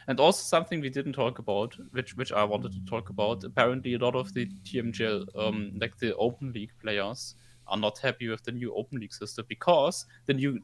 Speaker 3: and also something we didn't talk about, which I wanted to talk about. Apparently, a lot of the TMGL, like the Open League players, are not happy with the new Open League system because the new,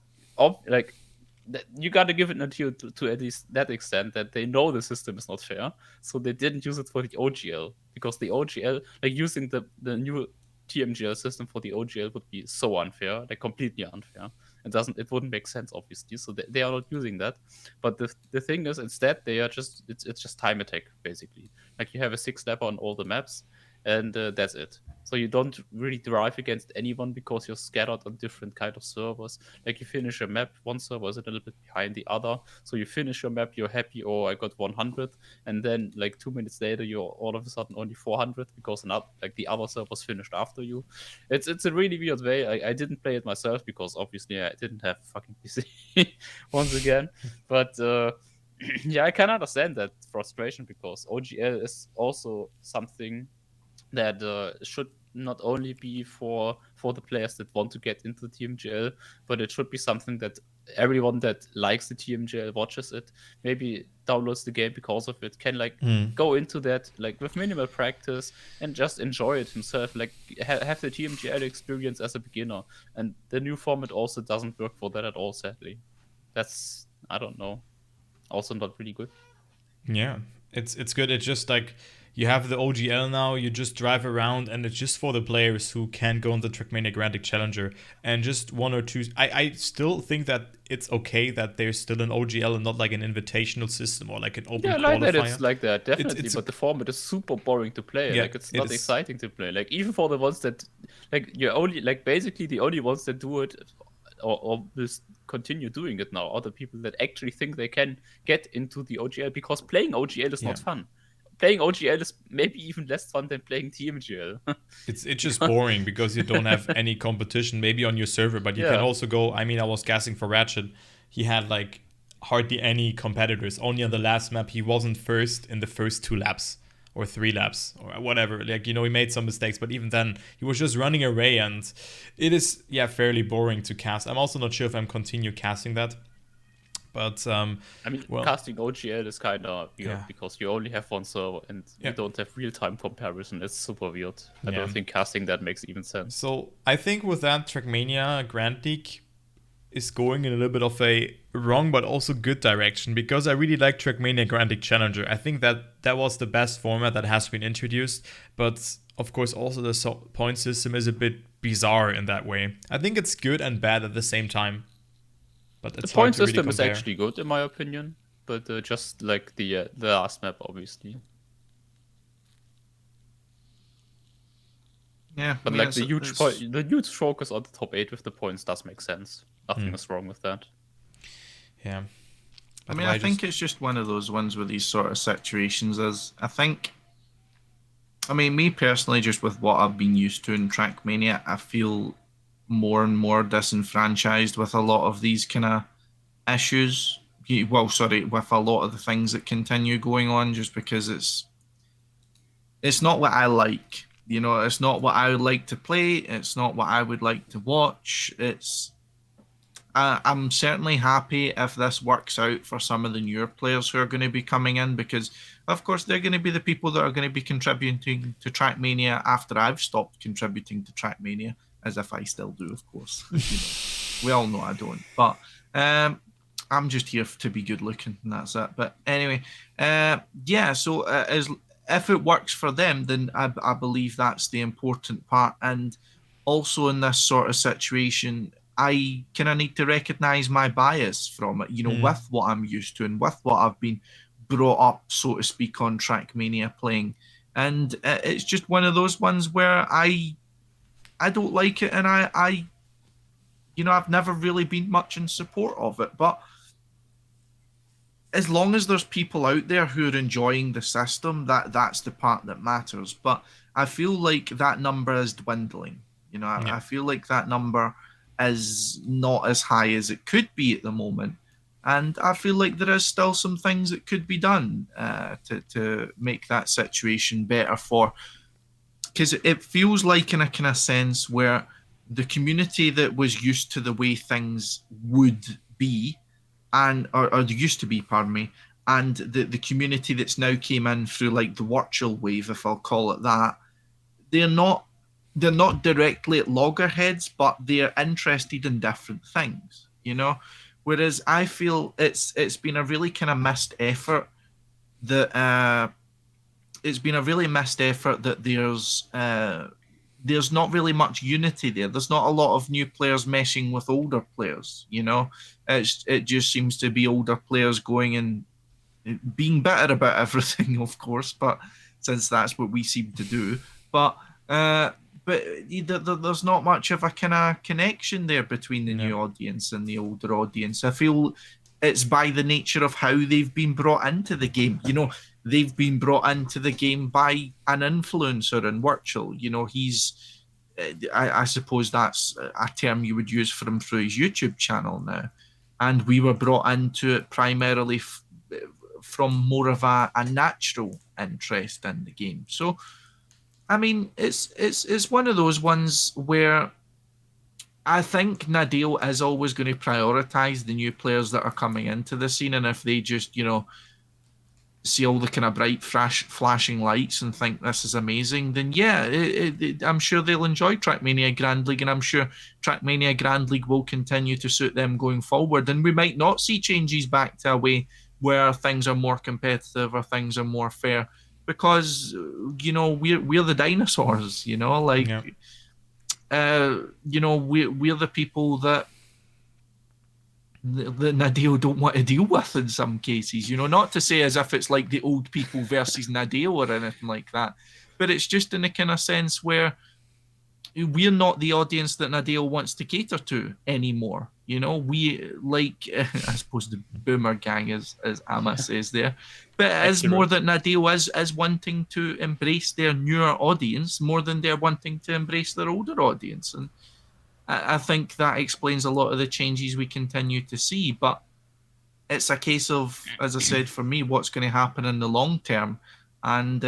Speaker 3: you got to give it until to at least that extent that they know the system is not fair, so they didn't use it for the OGL, because the OGL, like, using the new TMGL system for the OGL would be so unfair, like completely unfair. It wouldn't make sense, obviously, so they are not using that. But the thing is, instead, they are just it's just time attack, basically. Like, you have a 6-stepper on all the maps, and that's it. So you don't really drive against anyone because you're scattered on different kind of servers. Like, you finish a map, one server is a little bit behind the other, so you finish your map, you're happy, oh, I got 100, and then like 2 minutes later you're all of a sudden only 400 because the other servers finished after you. It's a really weird way. I didn't play it myself because obviously I didn't have a fucking PC once again, but yeah, I can understand that frustration, because OGL is also something that should not only be for the players that want to get into TMGL, but it should be something that everyone that likes the TMGL, watches it, maybe downloads the game because of it, can go into that like with minimal practice and just enjoy it himself, like have the TMGL experience as a beginner. And the new format also doesn't work for that at all, sadly. That's, I don't know, also not really good.
Speaker 2: Yeah, it's good. It's just like, you have the OGL now, you just drive around, and it's just for the players who can't go on the Trackmania Grand League Challenger. And just one or two, I still think that it's okay that there's still an OGL and not like an invitational system or like an open qualifier.
Speaker 3: Like that, it's like that, definitely. But the format is super boring to play. Yeah, like, it's not exciting to play. Like, even for the ones that, like, you're only, like, basically the only ones that do it or will continue doing it now are the people that actually think they can get into the OGL, because playing OGL is not fun. Playing OGL is maybe even less fun than playing TMGL.
Speaker 2: It's just boring because you don't have any competition, maybe on your server, but you can also go. I mean, I was guessing for Ratchet, he had like hardly any competitors. Only on the last map, he wasn't first in the first 2 laps or 3 laps or whatever. Like, he made some mistakes, but even then, he was just running away, and it is fairly boring to cast. I'm also not sure if I'm continue casting that. But I
Speaker 3: mean, casting OGL is kind of weird because you only have one server and you don't have real-time comparison. It's super weird. I don't think casting that makes even sense.
Speaker 2: So I think with that, Trackmania Grand League is going in a little bit of a wrong but also good direction, because I really like Trackmania Grand League Challenger. I think that was the best format that has been introduced, but of course also the point system is a bit bizarre in that way. I think it's good and bad at the same time. But the point system is
Speaker 3: actually good in my opinion, but just like the last map, obviously.
Speaker 1: Yeah,
Speaker 3: but like the huge focus on the top 8 with the points does make sense. Nothing is wrong with that.
Speaker 2: Yeah,
Speaker 1: but I think it's just one of those ones with these sort of situations. Me personally, just with what I've been used to in Trackmania, I feel more and more disenfranchised with a lot of these kind of issues. With a lot of the things that continue going on, just because it's not what I like. It's not what I would like to play. It's not what I would like to watch. I'm certainly happy if this works out for some of the newer players who are going to be coming in, because of course they're going to be the people that are going to be contributing to Trackmania after I've stopped contributing to Trackmania. As if I still do, of course. We all know I don't. But I'm just here to be good looking, and that's it. But anyway, yeah. So as if it works for them, then I believe that's the important part. And also in this sort of situation, I kind of need to recognize my bias from it. With what I'm used to and with what I've been brought up, so to speak, on Trackmania playing. And it's just one of those ones where I don't like it, and I've never really been much in support of it. But as long as there's people out there who are enjoying the system, that's the part that matters. But I feel like that number is dwindling. I feel like that number is not as high as it could be at the moment. And I feel like there is still some things that could be done to make that situation better because it feels like in a kind of sense where the community that was used to the way things would be or used to be, pardon me, and the community that's now came in through like the virtual wave, if I'll call it that, they're not directly at loggerheads, but they're interested in different things, Whereas I feel it's been a really kind of missed effort that there's not really much unity there. There's not a lot of new players meshing with older players, It just seems to be older players going and being better about everything, of course, but since that's what we seem to do. But there's not much of a kind of connection there between the new audience and the older audience. I feel it's by the nature of how they've been brought into the game. They've been brought into the game by an influencer in virtual. I suppose that's a term you would use for him through his YouTube channel now. And we were brought into it primarily from more of a natural interest in the game. So, I mean, it's one of those ones where I think Nadal is always going to prioritize the new players that are coming into the scene. And if they just, see all the kind of bright flashing lights and think this is amazing, then yeah, I'm sure they'll enjoy Trackmania Grand League, and I'm sure Trackmania Grand League will continue to suit them going forward. And we might not see changes back to a way where things are more competitive or things are more fair, because we're the dinosaurs, we're the people that Nadal don't want to deal with in some cases, not to say as if it's like the old people versus Nadal or anything like that, but it's just in a kind of sense where we're not the audience that Nadal wants to cater to anymore. We like, I suppose the boomer gang, as Amma says there, but it is more that Nadal is wanting to embrace their newer audience more than they're wanting to embrace their older audience. And I think that explains a lot of the changes we continue to see. But it's a case of, as I said, for me, what's going to happen in the long term. And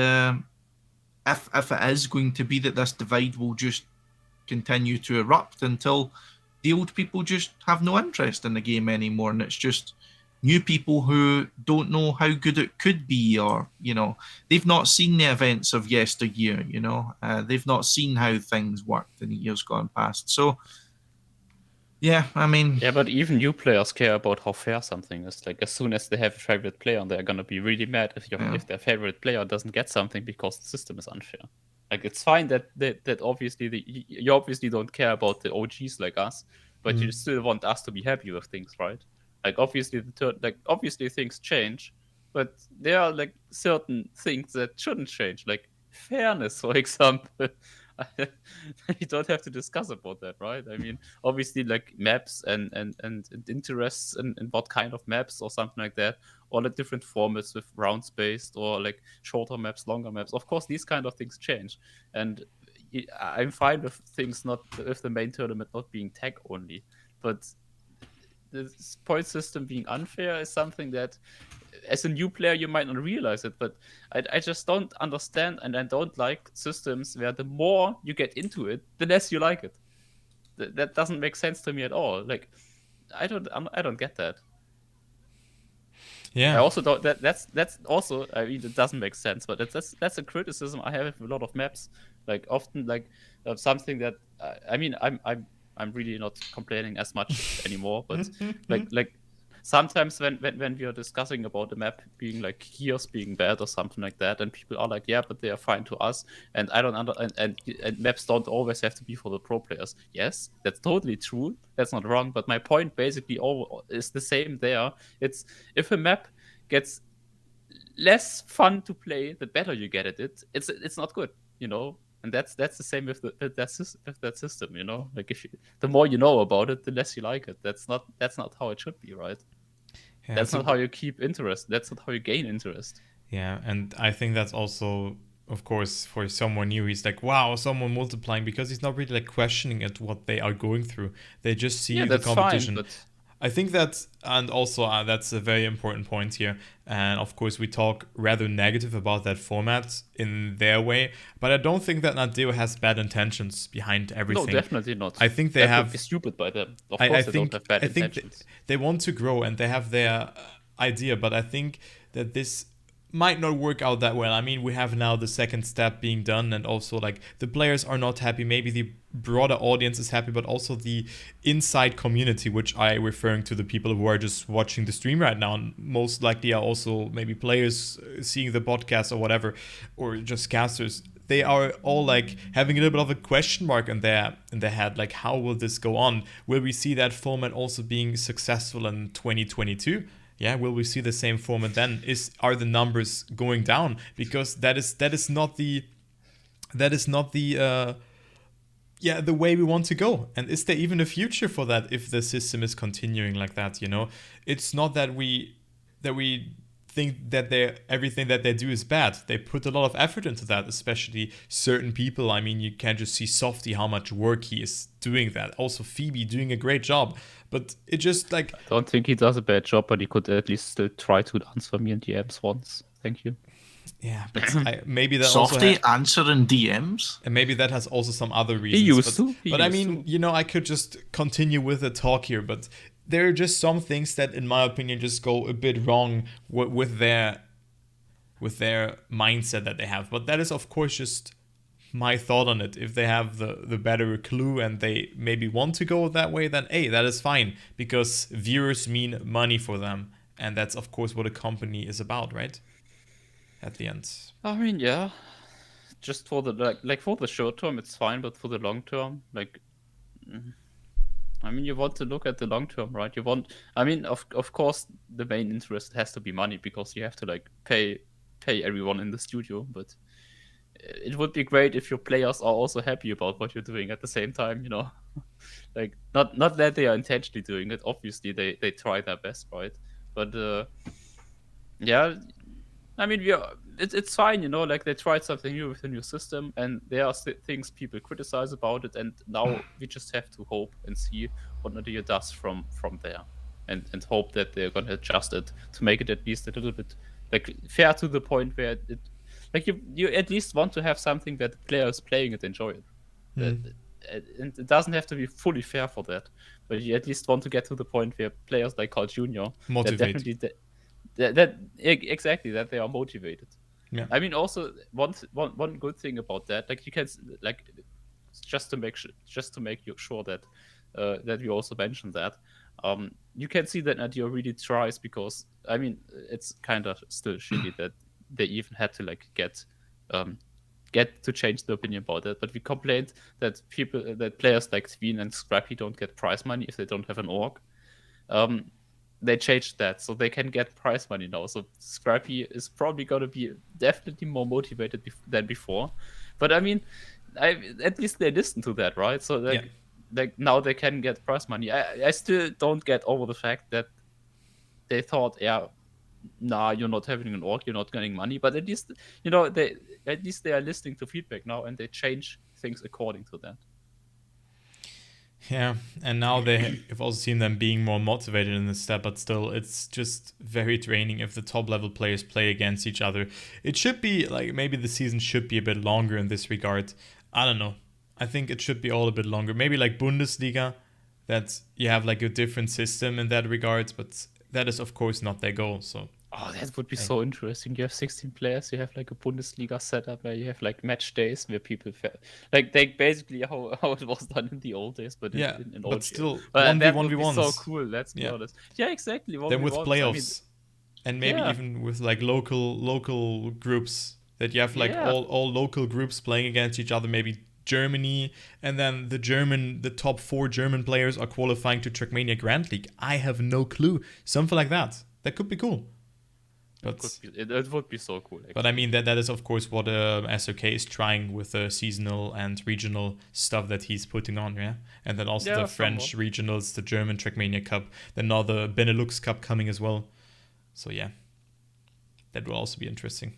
Speaker 1: if it is going to be that this divide will just continue to erupt until the old people just have no interest in the game anymore, and it's just new people who don't know how good it could be, or they've not seen the events of yesteryear. They've not seen how things worked in the years gone past. So yeah, I mean,
Speaker 3: but even new players care about how fair something is. Like, as soon as they have a favorite player, they're gonna be really mad if their favorite player doesn't get something because the system is unfair. Like, it's fine that obviously you obviously don't care about the OGs like us, but you still want us to be happy with things, right? Like, obviously obviously things change, but there are like certain things that shouldn't change, like fairness, for example. You don't have to discuss about that, right? I mean, obviously, like maps and interests in what kind of maps or something like that, all the different formats with rounds based or like shorter maps, longer maps. Of course, these kind of things change, and I'm fine with things with the main tournament not being tech only, but the point system being unfair is something that, as a new player, you might not realize it, but I just don't understand, and I don't like systems where the more you get into it, the less you like it. That doesn't make sense to me at all. Like, I don't get that.
Speaker 2: Yeah.
Speaker 3: I also don't. That's also. I mean, it doesn't make sense, but that's a criticism I have with a lot of maps. Like, often, like something that I mean, I'm I'm really not complaining as much anymore. But like sometimes when we are discussing about the map being like gears being bad or something like that, and people are like, yeah, but they are fine to us, and I don't and maps don't always have to be for the pro players. Yes, that's totally true. That's not wrong. But my point basically is the same there. It's if a map gets less fun to play, the better you get at it. It's not good, and that's the same with that system, like the more you know about it, the less you like it. That's not how it should be, right?
Speaker 2: Yeah,
Speaker 3: that's not how you keep interest. That's not how you gain interest.
Speaker 2: Yeah, and I think that's also, of course, for someone new, he's like, wow, someone multiplying, because he's not really like questioning at what they are going through. They just see the competition.
Speaker 3: Fine, but
Speaker 2: I think that's, and also that's a very important point here. And of course, we talk rather negative about that format in their way, but I don't think that Nadeo has bad intentions behind everything.
Speaker 3: No, definitely not.
Speaker 2: I think they
Speaker 3: would be stupid by them. Of course, they don't have bad intentions.
Speaker 2: They want to grow and they have their idea, but I think that this might not work out that well. I mean, we have now the second step being done, and also like the players are not happy. Maybe the broader audience is happy, but also the inside community, which I referring to the people who are just watching the stream right now, and most likely are also maybe players seeing the podcast or whatever, or just casters. They are all like having a little bit of a question mark in their head, like how will this go on? Will we see that format also being successful in 2022? Yeah, will we see the same format then? Are the numbers going down? Because that is not the way we want to go. And is there even a future for that if the system is continuing like that? It's not that we think that everything that they do is bad. They put a lot of effort into that, especially certain people. I mean, you can just see Softy how much work he is doing that. Also Phoebe doing a great job. But it just like...
Speaker 3: I don't think he does a bad job, but he could at least still try to answer me in DMs once. Thank you.
Speaker 2: Yeah, but maybe that
Speaker 1: Softy
Speaker 2: also
Speaker 1: answering DMs?
Speaker 2: And maybe that has also some other reasons.
Speaker 3: He used to.
Speaker 2: But I mean, I could just continue with the talk here, but there are just some things that, in my opinion, just go a bit wrong with their mindset that they have. But that is, of course, just my thought on it. If they have the better clue and they maybe want to go that way, then hey, that is fine, because viewers mean money for them, and that's of course what a company is about, right? At the end,
Speaker 3: I mean, yeah, just for the like for the short term it's fine, but for the long term, I mean, you want to look at the long term, right? Of course the main interest has to be money, because you have to like pay everyone in the studio, but it would be great if your players are also happy about what you're doing at the same time, like not that they are intentionally doing it. Obviously they try their best, right? But yeah, I mean, it's fine, like they tried something new with a new system, and there are things people criticize about it, and now we just have to hope and see what Nadia does from there, and hope that they're gonna adjust it to make it at least a little bit like fair, to the point where it, like you at least want to have something that the players playing it enjoy it. And it doesn't have to be fully fair for that, but you at least want to get to the point where players like Carl Jr.
Speaker 2: motivate.
Speaker 3: Exactly, that they are motivated.
Speaker 2: Yeah.
Speaker 3: I mean, also one good thing about that, like you can like just to make sure that that we also mentioned that you can see that Nadia really tries, because I mean it's kind of still shitty that they even had to like get to change the opinion about it. But we complained that players like Tween and Scrappy don't get prize money if they don't have an org. They changed that, so they can get prize money now. So Scrappy is probably going to be definitely more motivated than before. But I mean, at least they listen to that, right? So like now they can get prize money. I still don't get over the fact that they thought, yeah, nah, you're not having an org, you're not getting money. But at least they are listening to feedback now, and they change things according to that.
Speaker 2: Yeah, and now have also seen them being more motivated in this step, but still, it's just very draining if the top level players play against each other. It should be like, maybe the season should be a bit longer in this regard. I don't know. I think it should be all a bit longer. Maybe like Bundesliga, that you have like a different system in that regard, but that is of course not their goal. So
Speaker 3: Oh, that would be so interesting. You have 16 players. You have like a Bundesliga setup where you have like match days where people like they basically how it was done in the old days, but in
Speaker 2: but
Speaker 3: OG.
Speaker 2: still
Speaker 3: But that
Speaker 2: 1v1
Speaker 3: would be
Speaker 2: v1s.
Speaker 3: so cool. Let's be honest. Yeah, exactly.
Speaker 2: Then with
Speaker 3: 1v1s.
Speaker 2: playoffs, and maybe even with like local groups that you have like all local groups playing against each other. Maybe Germany, and then the top 4 German players are qualifying to Trackmania Grand League. I have no clue. Something like that. That could be cool. But
Speaker 3: it would be so cool. Actually.
Speaker 2: But I mean that is of course what SOK is trying with the seasonal and regional stuff that he's putting on, yeah. And then also the French regionals, the German Trackmania Cup, then now the Benelux Cup coming as well. So yeah, that will also be interesting.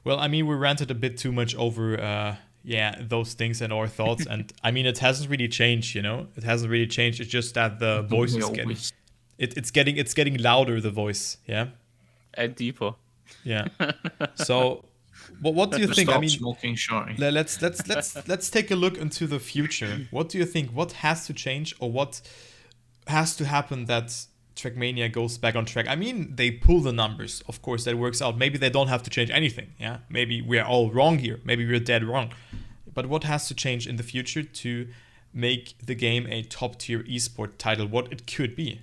Speaker 2: Well, I mean we ranted a bit too much over those things and our thoughts, and I mean it hasn't really changed, you know. It hasn't really changed. It's just that the voice is getting. It's getting louder, the voice, yeah,
Speaker 3: and deeper,
Speaker 2: yeah. So, what do you think? I mean,
Speaker 1: smoking, Shorty.
Speaker 2: Let's take a look into the future. What do you think? What has to change, or what has to happen that Trackmania goes back on track? I mean, they pull the numbers, of course, that works out. Maybe they don't have to change anything, yeah. Maybe we're all wrong here. Maybe we're dead wrong. But what has to change in the future to make the game a top tier esport title? What it could be?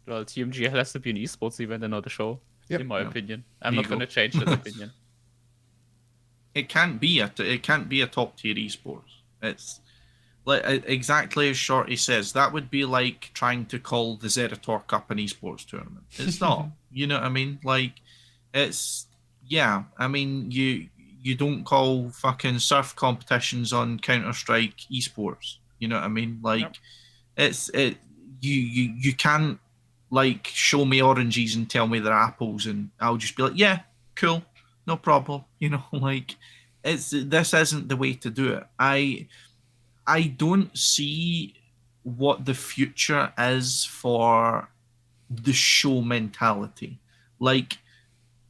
Speaker 3: Well, TMGL has to be an esports event and not a show, in my opinion. I'm not going to change that opinion.
Speaker 1: It can't be a top tier esports. It's like exactly as Shorty says. That would be like trying to call the Zerator Cup an esports tournament. It's not. You know what I mean? Like, it's I mean, you don't call fucking surf competitions on Counter-Strike esports. You know what I mean? Like, you can't. Like, show me oranges and tell me they're apples, and I'll just be like, yeah, cool, no problem. You know, like, this isn't the way to do it. I don't see what the future is for the show mentality. Like,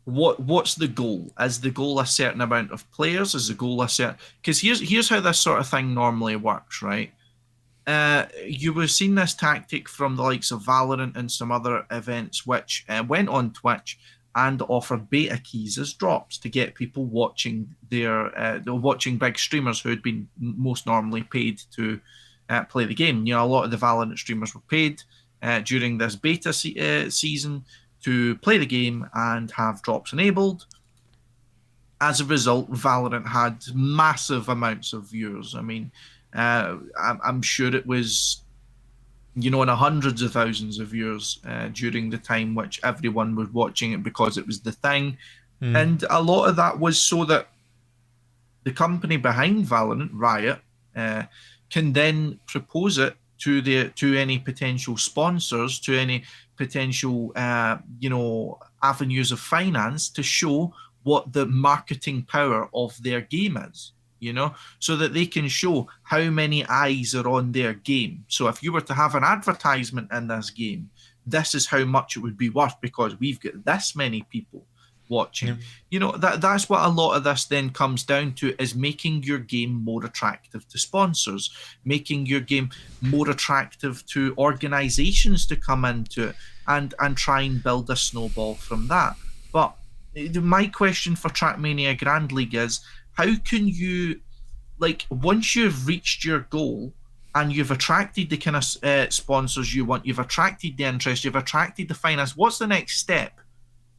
Speaker 1: what's the goal? Is the goal a certain amount of players? Is the goal a certain? Because here's how this sort of thing normally works, right? You would have seen this tactic from the likes of Valorant and some other events which went on Twitch and offered beta keys as drops to get people watching watching big streamers who had been most normally paid to play the game. You know, a lot of the Valorant streamers were paid during this beta season to play the game and have drops enabled. As a result, Valorant had massive amounts of viewers. I mean, I'm sure it was, you know, in the hundreds of thousands of viewers during the time which everyone was watching it because it was the thing. And a lot of that was so that the company behind Valorant, Riot, can then propose it to any potential sponsors, to any potential avenues of finance to show what the marketing power of their game is. You know, so that they can show how many eyes are on their game. So if you were to have an advertisement in this game, this is how much it would be worth because we've got this many people watching. Yeah. You know, that's what a lot of this then comes down to, is making your game more attractive to sponsors, making your game more attractive to organizations to come into it and try and build a snowball from that. But my question for Trackmania Grand League is, how can you, like, once you've reached your goal and you've attracted the kind of sponsors you want, you've attracted the interest, you've attracted the finance, what's the next step?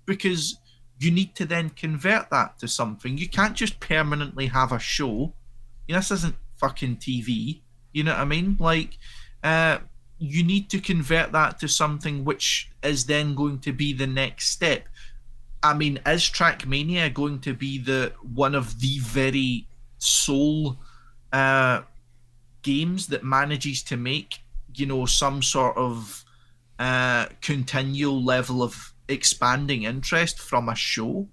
Speaker 1: Because you need to then convert that to something. You can't just permanently have a show. You know, this isn't fucking TV. You know what I mean? Like, you need to convert that to something which is then going to be the next step. I mean, is Trackmania going to be one of the very sole games that manages to make, you know, some sort of continual level of expanding interest from a show?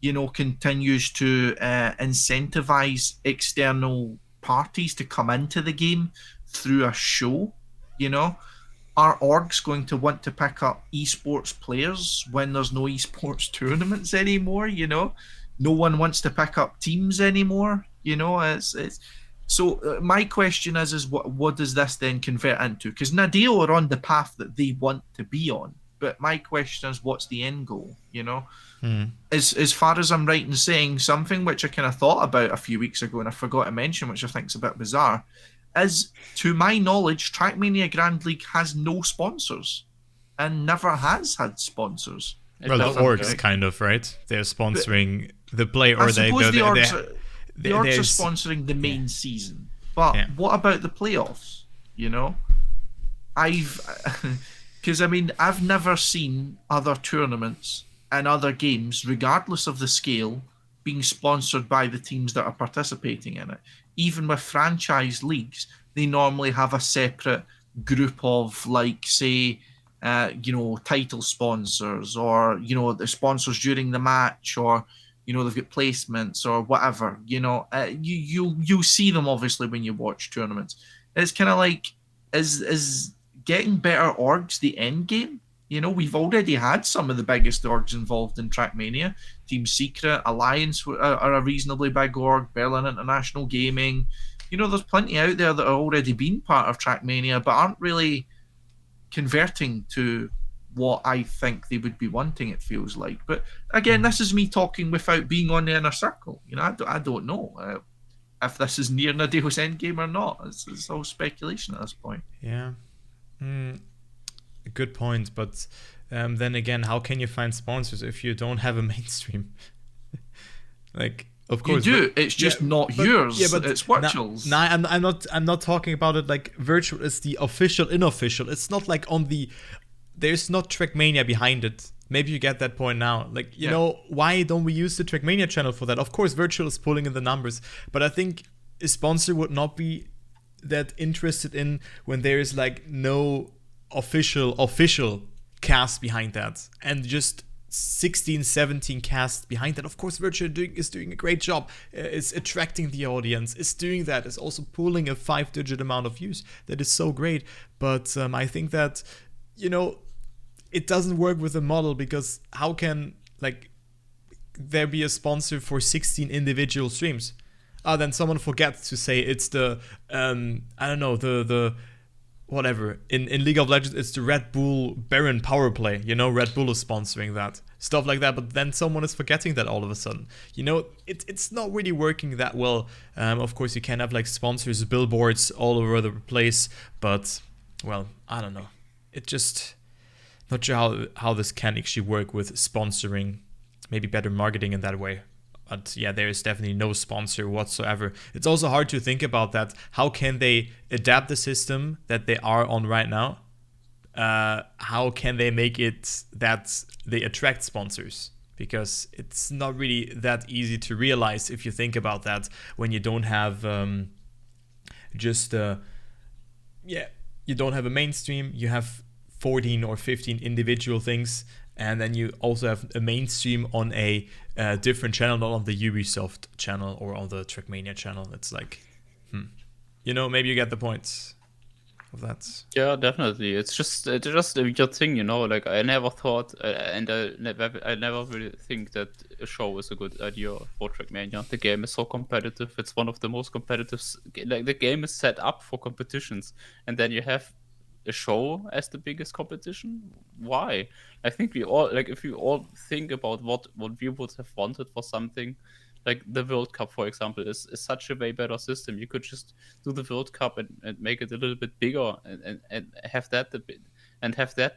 Speaker 1: You know, continues to incentivize external parties to come into the game through a show? You know, are orgs going to want to pick up esports players when there's no esports tournaments anymore? You know, no one wants to pick up teams anymore. You know, it's so my question is what does this then convert into? Because Nadeo are on the path that they want to be on, but my question is, what's the end goal? As far as I'm right in saying, something which I kind of thought about a few weeks ago and I forgot to mention, which I think is a bit bizarre, is, to my knowledge, Trackmania Grand League has no sponsors and never has had sponsors.
Speaker 2: Well, the orgs kind of, right? They're sponsoring the play, or
Speaker 1: the orgs are sponsoring the main season. But what about the playoffs? Because I've never seen other tournaments and other games, regardless of the scale, being sponsored by the teams that are participating in it. Even with franchise leagues, they normally have a separate group of, like, say, title sponsors, or the sponsors during the match, or they've got placements or whatever. You see them obviously when you watch tournaments. It's kind of like, is getting better orgs the end game? We've already had some of the biggest orgs involved in Trackmania. Team Secret, Alliance are a reasonably big org, Berlin International Gaming. There's plenty out there that are already been part of Trackmania, but aren't really converting to what I think they would be wanting, it feels like. But again, this is me talking without being on the inner circle. I don't know if this is near Nadeo's endgame or not. It's all speculation at this point.
Speaker 2: Yeah. Good point, but then again, how can you find sponsors if you don't have a mainstream? Like, of course
Speaker 1: you do. It's just not yours. Yeah, but it's Virtual's.
Speaker 2: No, I'm not talking about it like Virtual is the official, unofficial. It's not like there's not Trackmania behind it. Maybe you get that point now. Like, why don't we use the Trackmania channel for that? Of course, Virtual is pulling in the numbers, but I think a sponsor would not be that interested in when there is like no official cast behind that, and just 16, 17 cast behind that. Of course, Virtual is doing a great job. It's attracting the audience. It's doing that. It's also pulling a 5-digit amount of views. That is so great. But I think that, it doesn't work with the model, because how can there be a sponsor for 16 individual streams? Then someone forgets to say it's the the whatever. In League of Legends, it's the Red Bull Baron power play. Red Bull is sponsoring that. Stuff like that. But then someone is forgetting that all of a sudden. It's not really working that well. Of course, you can have sponsors, billboards all over the place. But, well, I don't know. It just... Not sure how this can actually work with sponsoring. Maybe better marketing in that way. But yeah, there is definitely no sponsor whatsoever. It's also hard to think about that. How can they adapt the system that they are on right now? How can they make it that they attract sponsors? Because it's not really that easy to realize if you think about that when you don't have you don't have a mainstream. You have 14 or 15 individual things. And then you also have a mainstream on a different channel, not on the Ubisoft channel or on the Trackmania channel. It's like, maybe you get the point of that.
Speaker 3: Yeah, definitely. It's just a weird thing, I never thought, and I never really think that a show is a good idea for Trackmania. The game is so competitive. It's one of the most competitive. The game is set up for competitions, and then you have a show as the biggest competition. Why? I think we all if we all think about what we would have wanted for something, like the World Cup, for example, is such a way better system. You could just do the World Cup and make it a little bit bigger and have that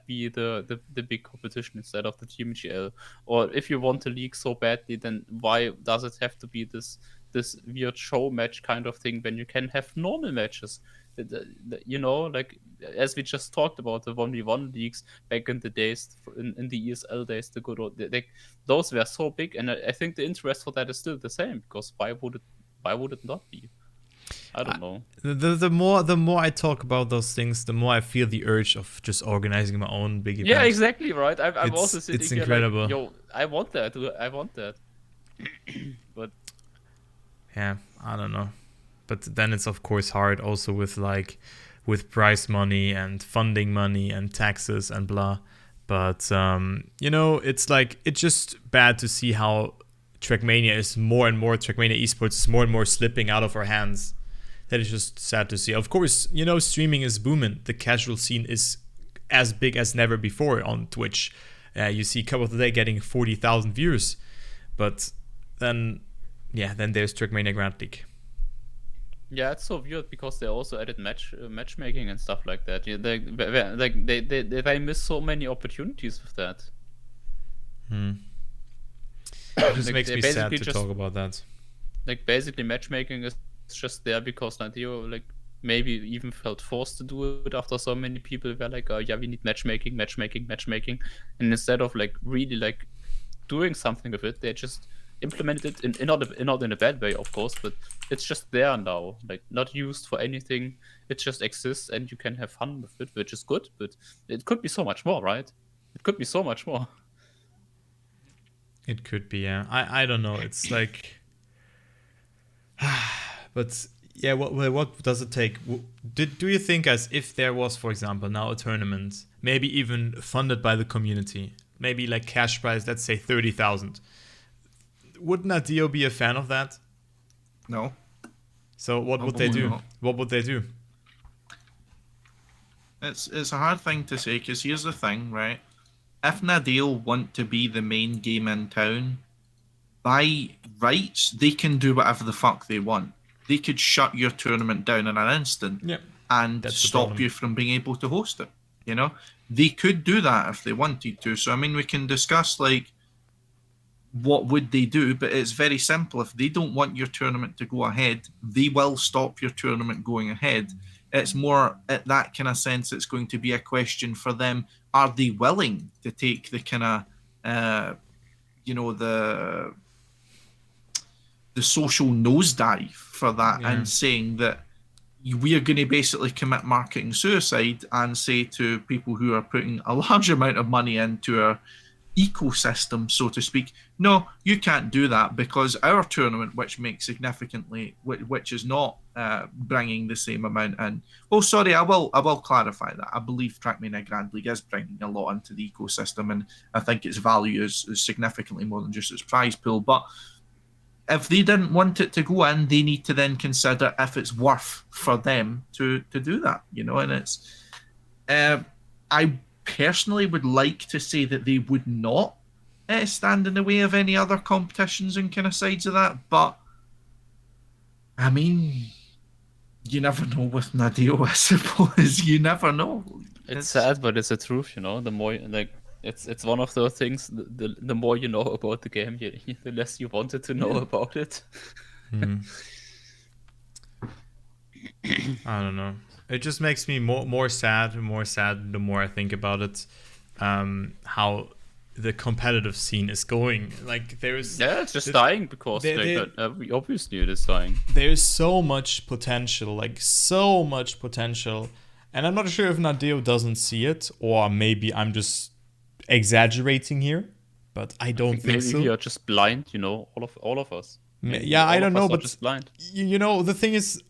Speaker 3: be the big competition instead of the TMGL. Or if you want a league so badly, then why does it have to be this weird show match kind of thing when you can have normal matches? As we just talked about, the 1v1 leagues back in the days, in the ESL days, the good old, those were so big, and I think the interest for that is still the same, because why would it not be? I don't know.
Speaker 2: The more I talk about those things, the more I feel the urge of just organizing my own big event.
Speaker 3: Yeah, exactly, right. I'm also sitting
Speaker 2: it's
Speaker 3: here
Speaker 2: incredible.
Speaker 3: Yo, I want that. But
Speaker 2: yeah, I don't know. But then it's of course hard also with prize money and funding money and taxes and blah. But it's just bad to see how Trackmania is more and more, Trackmania esports is more and more slipping out of our hands. That is just sad to see. Of course, streaming is booming. The casual scene is as big as never before on Twitch. You see Cup of the Day getting 40,000 views, but then there's Trackmania Grand League.
Speaker 3: Yeah, it's so weird because they also added matchmaking and stuff like that. Yeah, they miss so many opportunities with that.
Speaker 2: It just makes me sad to talk about that.
Speaker 3: Like basically, matchmaking is just there because Nadeo maybe even felt forced to do it after so many people were like, oh yeah, we need matchmaking, and instead of really doing something with it, they just implemented it not in a bad way, of course, but it's just there now, not used for anything. It just exists and you can have fun with it, which is good, but it could be so much more, right? It could be so much more.
Speaker 2: It could be, yeah. I don't know. It's like, but yeah, what does it take? Do you think, as if there was, for example, now a tournament, maybe even funded by the community, maybe cash prize, let's say 30,000, would Nadeo be a fan of that?
Speaker 1: No.
Speaker 2: So what would they do?
Speaker 1: Not.
Speaker 2: What would they do?
Speaker 1: It's a hard thing to say, because here's the thing, right? If Nadeo want to be the main game in town, by rights, they can do whatever the fuck they want. They could shut your tournament down in an instant and stop you from being able to host it. You know, they could do that if they wanted to. So I mean, we can discuss what would they do, but it's very simple. If they don't want your tournament to go ahead, they will stop your tournament going ahead. It's more at that kind of sense. It's going to be a question for them. Are they willing to take the kind of, the social nosedive for that, and saying that we are going to basically commit marketing suicide and say to people who are putting a large amount of money into our ecosystem, so to speak, no, you can't do that, because our tournament, which makes significantly, which is not bringing the same amount in. Oh, sorry, I will clarify that. I believe Trackmania Grand League is bringing a lot into the ecosystem, and I think its value is significantly more than just its prize pool. But if they didn't want it to go in, they need to then consider if it's worth for them to do that, and it's I personally would like to say that they would not stand in the way of any other competitions and kind of sides of that, but I mean, you never know with Nadeo, I suppose. You never know.
Speaker 3: It's sad, but it's the truth, the more it's one of those things, the more you know about the game, the less you wanted to know about it.
Speaker 2: I don't know. It just makes me more sad the more I think about it. How the competitive scene is going.
Speaker 3: It's just dying because obviously it is dying.
Speaker 2: There's so much potential, and I'm not sure if Nadeo doesn't see it, or maybe I'm just exaggerating here, but I don't think so.
Speaker 3: Maybe you're just blind, all of us.
Speaker 2: I don't know, but
Speaker 3: just blind.
Speaker 2: The thing is,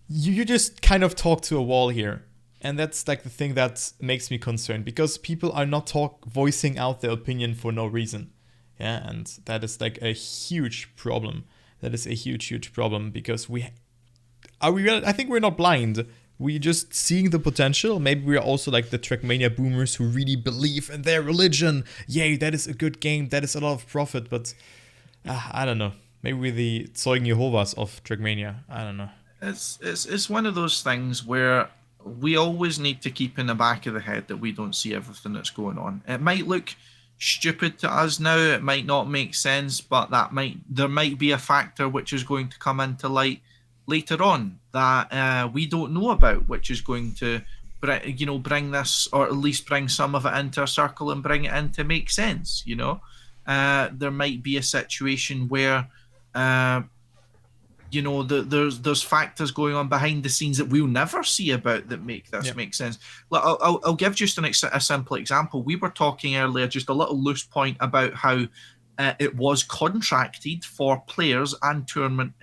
Speaker 2: you just kind of talk to a wall here, and that's the thing that makes me concerned, because people are not voicing out their opinion for no reason, and that is a huge problem. That is a huge problem, because I think we're not blind. We're just seeing the potential. Maybe we're also the Trackmania boomers who really believe in their religion. Yay, that is a good game. That is a lot of profit. But I don't know. Maybe we're the Zeugen Jehovahs of Trackmania. I don't know.
Speaker 1: It's one of those things where we always need to keep in the back of the head that we don't see everything that's going on. It might look stupid to us now. It might not make sense, but there might be a factor which is going to come into light later on that we don't know about, which is going to bring this, or at least bring some of it into a circle and bring it in to make sense. There might be a situation where there's factors going on behind the scenes that we'll never see about that make this make sense. I'll give just a simple example. We were talking earlier, just a little loose point, about how it was contracted for players and tournament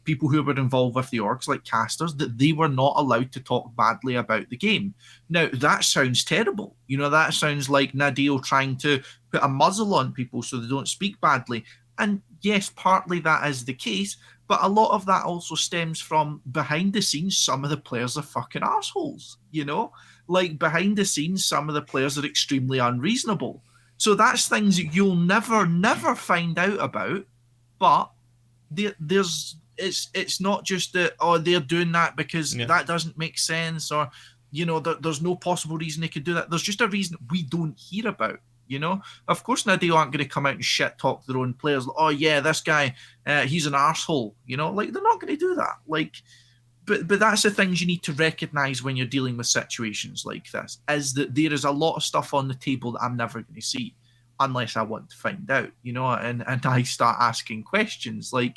Speaker 1: people who were involved with the orgs, like casters, that they were not allowed to talk badly about the game. Now, that sounds terrible. That sounds like Nadeo trying to put a muzzle on people so they don't speak badly. And yes, partly that is the case, but a lot of that also stems from behind the scenes. Some of the players are fucking assholes, you know? Like, behind the scenes, some of the players are extremely unreasonable. So that's things that you'll never find out about, but it's not just that, oh, they're doing that because that doesn't make sense, or there's no possible reason they could do that. There's just a reason we don't hear about. Of course, Nadeo aren't going to come out and shit talk their own players. Oh yeah, this guy, he's an arsehole. Like, they're not going to do that. Like, but that's the things you need to recognize when you're dealing with situations like this, is that there is a lot of stuff on the table that I'm never going to see unless I want to find out, and I start asking questions. Like,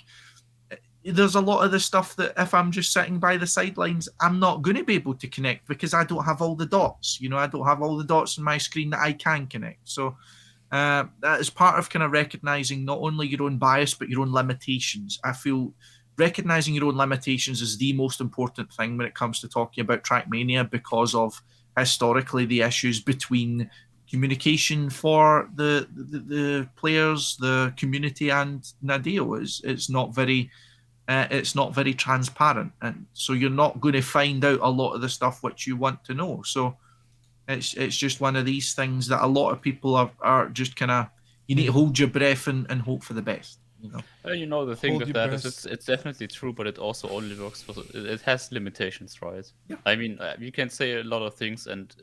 Speaker 1: there's a lot of the stuff that if I'm just sitting by the sidelines, I'm not going to be able to connect because I don't have all the dots. I don't have all the dots on my screen that I can connect. So that is part of kind of recognizing not only your own bias, but your own limitations. I feel recognizing your own limitations is the most important thing when it comes to talking about Trackmania, because of historically the issues between communication for the players, the community, and Nadeo. It's not very transparent, and so you're not going to find out a lot of the stuff which you want to know. So it's just one of these things that a lot of people are just kind of, you need to hold your breath and hope for the best.
Speaker 3: The thing with that is it's definitely true, but it also only works for, it has limitations, right?
Speaker 1: Yeah.
Speaker 3: I mean, you can say a lot of things, and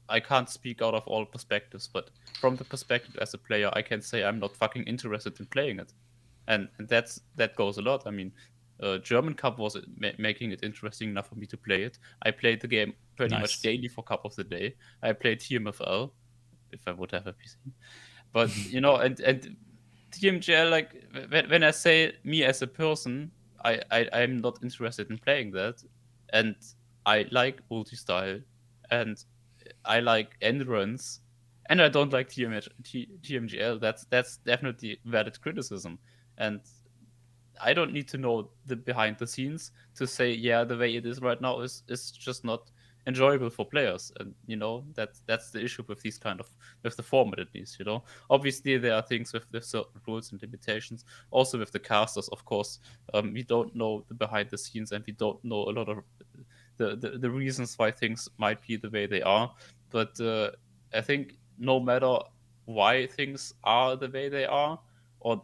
Speaker 3: I can't speak out of all perspectives, but from the perspective as a player, I can say I'm not fucking interested in playing it. And that goes a lot. I mean, German Cup was making it interesting enough for me to play it. I played the game pretty much daily for Cup of the Day. I played TMFL, if I would have a PC. But, and TMGL, like, when I say me as a person, I'm not interested in playing that. And I like multi-style, and I like endurance, and I don't like TMGL. That's definitely valid criticism. And I don't need to know the behind the scenes to say, yeah, the way it is right now is just not enjoyable for players. And that's the issue with these with the format, at least. Obviously there are things with certain rules and limitations. Also with the casters, of course, we don't know the behind the scenes, and we don't know a lot of the reasons why things might be the way they are. But I think no matter why things are the way they are, or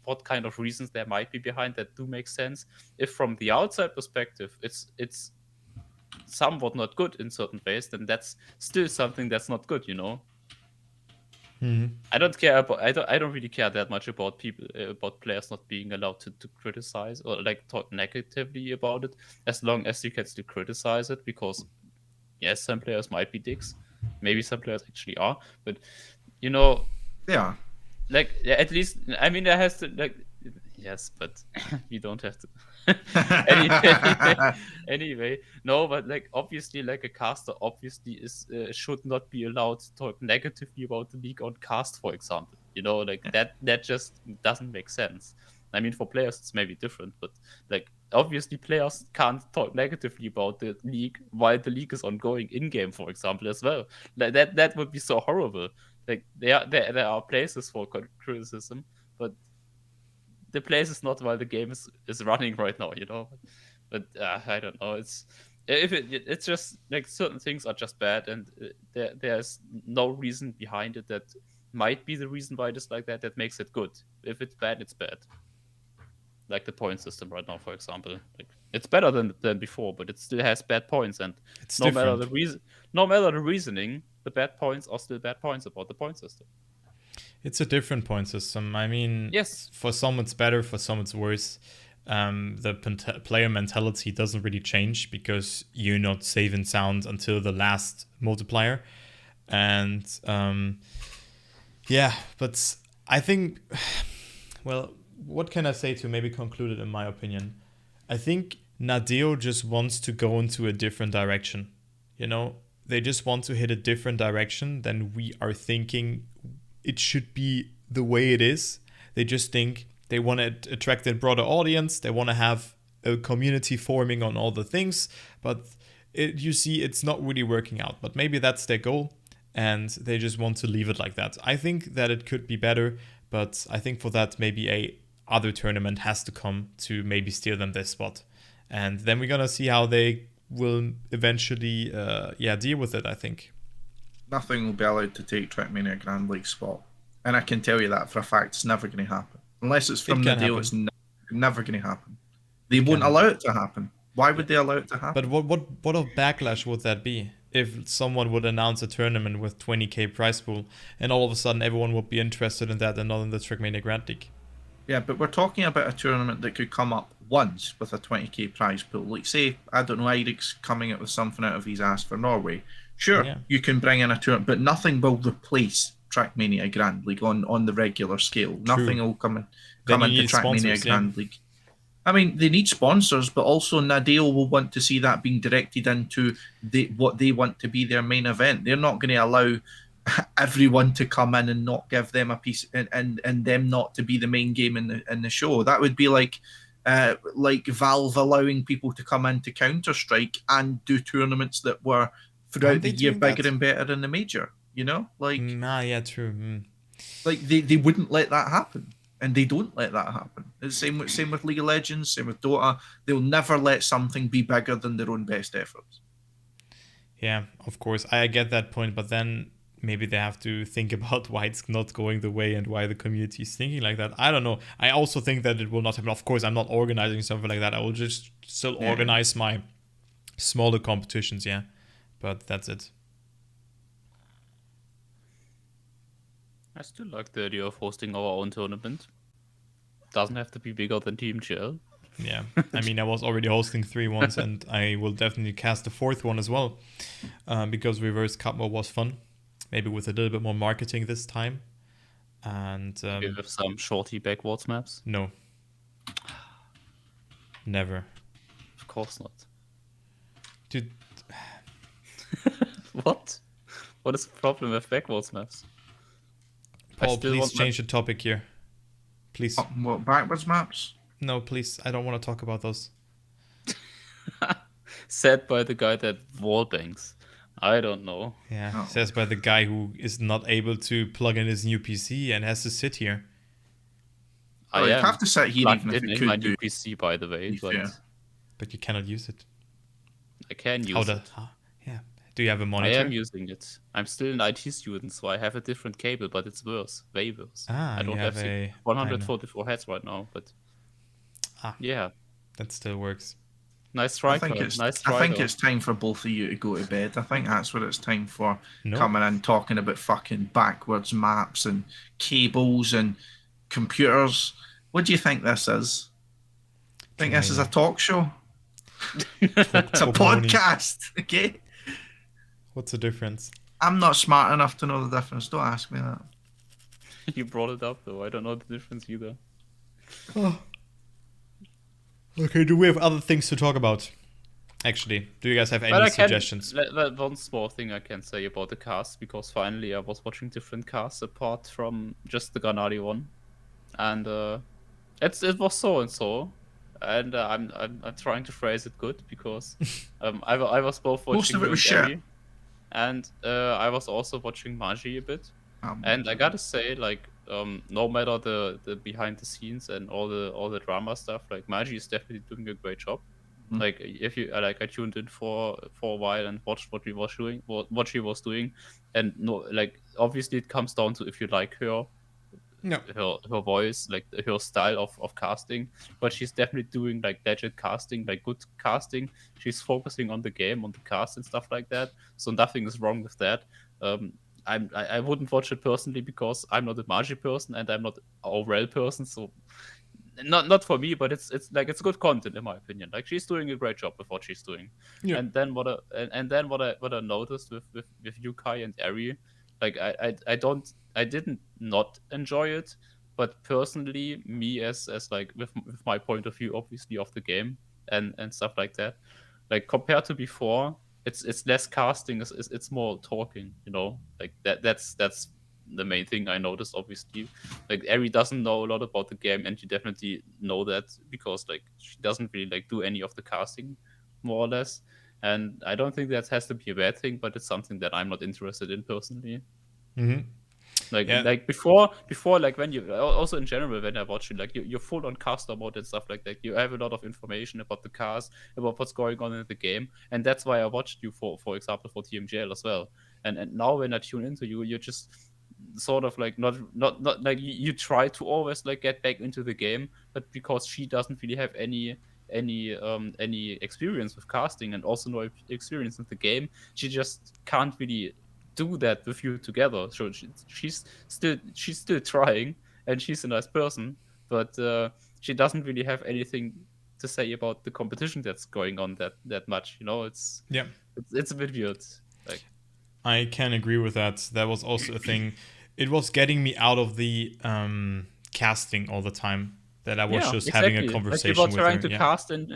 Speaker 3: what kind of reasons there might be behind that do make sense, if from the outside perspective it's somewhat not good in certain ways, then that's still something that's not good. I don't care about. I don't really care that much about people, about players not being allowed to criticize or like talk negatively about it, as long as you can still criticize it. Because yes, some players might be dicks, maybe some players actually are, but
Speaker 1: yeah,
Speaker 3: like at least, I mean, there has to, like, yes, but you don't have to. anyway, no, but like obviously, like a caster obviously should not be allowed to talk negatively about the league on cast, for example. Like that just doesn't make sense. I mean, for players it's maybe different, but like obviously players can't talk negatively about the league while the league is ongoing in game, for example, as well. Like that would be so horrible. Like there are places for criticism, but the place is not while the game is running right now, But I don't know. It's just like certain things are just bad, and there's no reason behind it that might be the reason why it is like that makes it good. If it's bad, it's bad. Like the point system right now, for example, like it's better than before, but it still has bad points, and no matter the reasoning, the bad points are still bad points about the point system.
Speaker 2: It's a different point system. I mean,
Speaker 3: yes,
Speaker 2: for some it's better, for some it's worse. The player mentality doesn't really change because you're not safe and sound until the last multiplier. And but I think, well, what can I say to maybe conclude it in my opinion? I think Nadeo just wants to go into a different direction. They just want to hit a different direction than we are thinking it should be the way it is. They just think they want to attract a broader audience. They want to have a community forming on all the things. But you see, it's not really working out. But maybe that's their goal, and they just want to leave it like that. I think that it could be better, but I think for that maybe a other tournament has to come to maybe steal them this spot. And then we're going to see how they will eventually deal with it, I think.
Speaker 1: Nothing will be allowed to take Trackmania Grand League spot. And I can tell you that for a fact, it's never going to happen. Unless it's from the deal, it's never going to happen. They won't allow it to happen. Why would they allow it to happen?
Speaker 2: But what of backlash would that be? If someone would announce a tournament with 20k prize pool, and all of a sudden everyone would be interested in that and not in the Trackmania Grand League.
Speaker 1: Yeah, but we're talking about a tournament that could come up once with a 20k prize pool. Like, say, I don't know, Eirik's coming up with something out of his ass for Norway. Sure, you can bring in a tournament, but nothing will replace Trackmania Grand League on the regular scale. True. Nothing will come into Trackmania Grand League. I mean, they need sponsors, but also Nadal will want to see that being directed into what they want to be their main event. They're not going to allow everyone to come in and not give them a piece and them not to be the main game in the show. That would be like Valve allowing people to come into Counter-Strike and do tournaments that were throughout the year bigger and better in the major. You know, like
Speaker 2: true.
Speaker 1: Like they wouldn't let that happen. And they don't let that happen. It's same with League of Legends, same with Dota. They'll never let something be bigger than their own best efforts.
Speaker 2: Yeah, of course. I get that point, but then maybe they have to think about why it's not going the way and why the community is thinking like that. I don't know. I also think that it will not happen. Of course, I'm not organizing something like that. I will just still organize my smaller competitions, but that's it.
Speaker 3: I still like the idea of hosting our own tournament. Doesn't have to be bigger than TMGL.
Speaker 2: Yeah, I mean, I was already hosting 3 once, and I will definitely cast the 4th one as well, because Reverse Cup Mode was fun. Maybe with a little bit more marketing this time. And
Speaker 3: with some shorty backwards maps?
Speaker 2: No. Never.
Speaker 3: Of course not.
Speaker 2: Dude.
Speaker 3: What? What is the problem with backwards maps?
Speaker 2: Paul, please change the topic here. Please.
Speaker 1: What, backwards maps?
Speaker 2: No, please. I don't want to talk about those.
Speaker 3: Said by the guy that wallbangs. I don't know.
Speaker 2: Yeah, says by the guy who is not able to plug in his new PC and has to sit here.
Speaker 3: I
Speaker 1: have to sit here even if
Speaker 3: it could my new PC, by the way.
Speaker 2: But you cannot use it.
Speaker 3: I can use it.
Speaker 2: Do you have a monitor?
Speaker 3: I am using it. I'm still an IT student, so I have a different cable, but it's worse. Way worse. I don't have 144 Hz right now, but yeah.
Speaker 2: That still works.
Speaker 3: Nice try.
Speaker 1: I think it's time for both of you to go to bed. I think that's what it's time for. Coming in talking about fucking backwards maps and cables and computers. What do you think this is? Think this is a talk show? It's a podcast, okay?
Speaker 2: What's the difference?
Speaker 1: I'm not smart enough to know the difference. Don't ask me that.
Speaker 3: You brought it up, though. I don't know the difference either.
Speaker 2: Oh. Okay, do we have other things to talk about? Actually, do you guys have any suggestions?
Speaker 3: One small thing I can say about the cast, because finally I was watching different casts apart from just the Granadi one. And it was so and so. And I'm trying to phrase it good, because I was both watching
Speaker 1: most of it was shit.
Speaker 3: And I was also watching Magi a bit. And I gotta say, like, no matter the behind the scenes and all the drama stuff, like Magi is definitely doing a great job. Like, if you I tuned in for a while and watched what she was doing, and obviously it comes down to if you like her voice, like her style of casting, but she's definitely doing like legit casting, like good casting. She's focusing on the game, on the cast and stuff like that, so nothing is wrong with that. I wouldn't watch it personally because I'm not a Magi person and I'm not a Aurel person, so not for me, but it's good content in my opinion. Like, she's doing a great job with what she's doing. And then what I noticed with Yukai and Eri, like I didn't not enjoy it, but personally, me as like with my point of view, obviously, of the game and stuff like that, like compared to before, it's less casting, it's more talking, you know, like that's the main thing I noticed. Obviously, like Eri doesn't know a lot about the game, and you definitely know that because like she doesn't really like do any of the casting, more or less. And I don't think that has to be a bad thing, but it's something that I'm not interested in personally. Like before, like when you also in general when I watch it, like you're full on caster mode and stuff like that. You have a lot of information about the cars, about what's going on in the game, and that's why I watched you for example for TMGL as well. And now when I tune into you, you're just sort of like not like you try to always like get back into the game, but because she doesn't really have any experience with casting and also no experience in the game, she just can't really do that with you together. So she's still trying, and she's a nice person, but she doesn't really have anything to say about the competition that's going on that much. It's a bit weird. Like,
Speaker 2: I can agree with that. That was also a thing. It was getting me out of the casting all the time. That I was just having a conversation with her.
Speaker 3: Like you were trying to cast and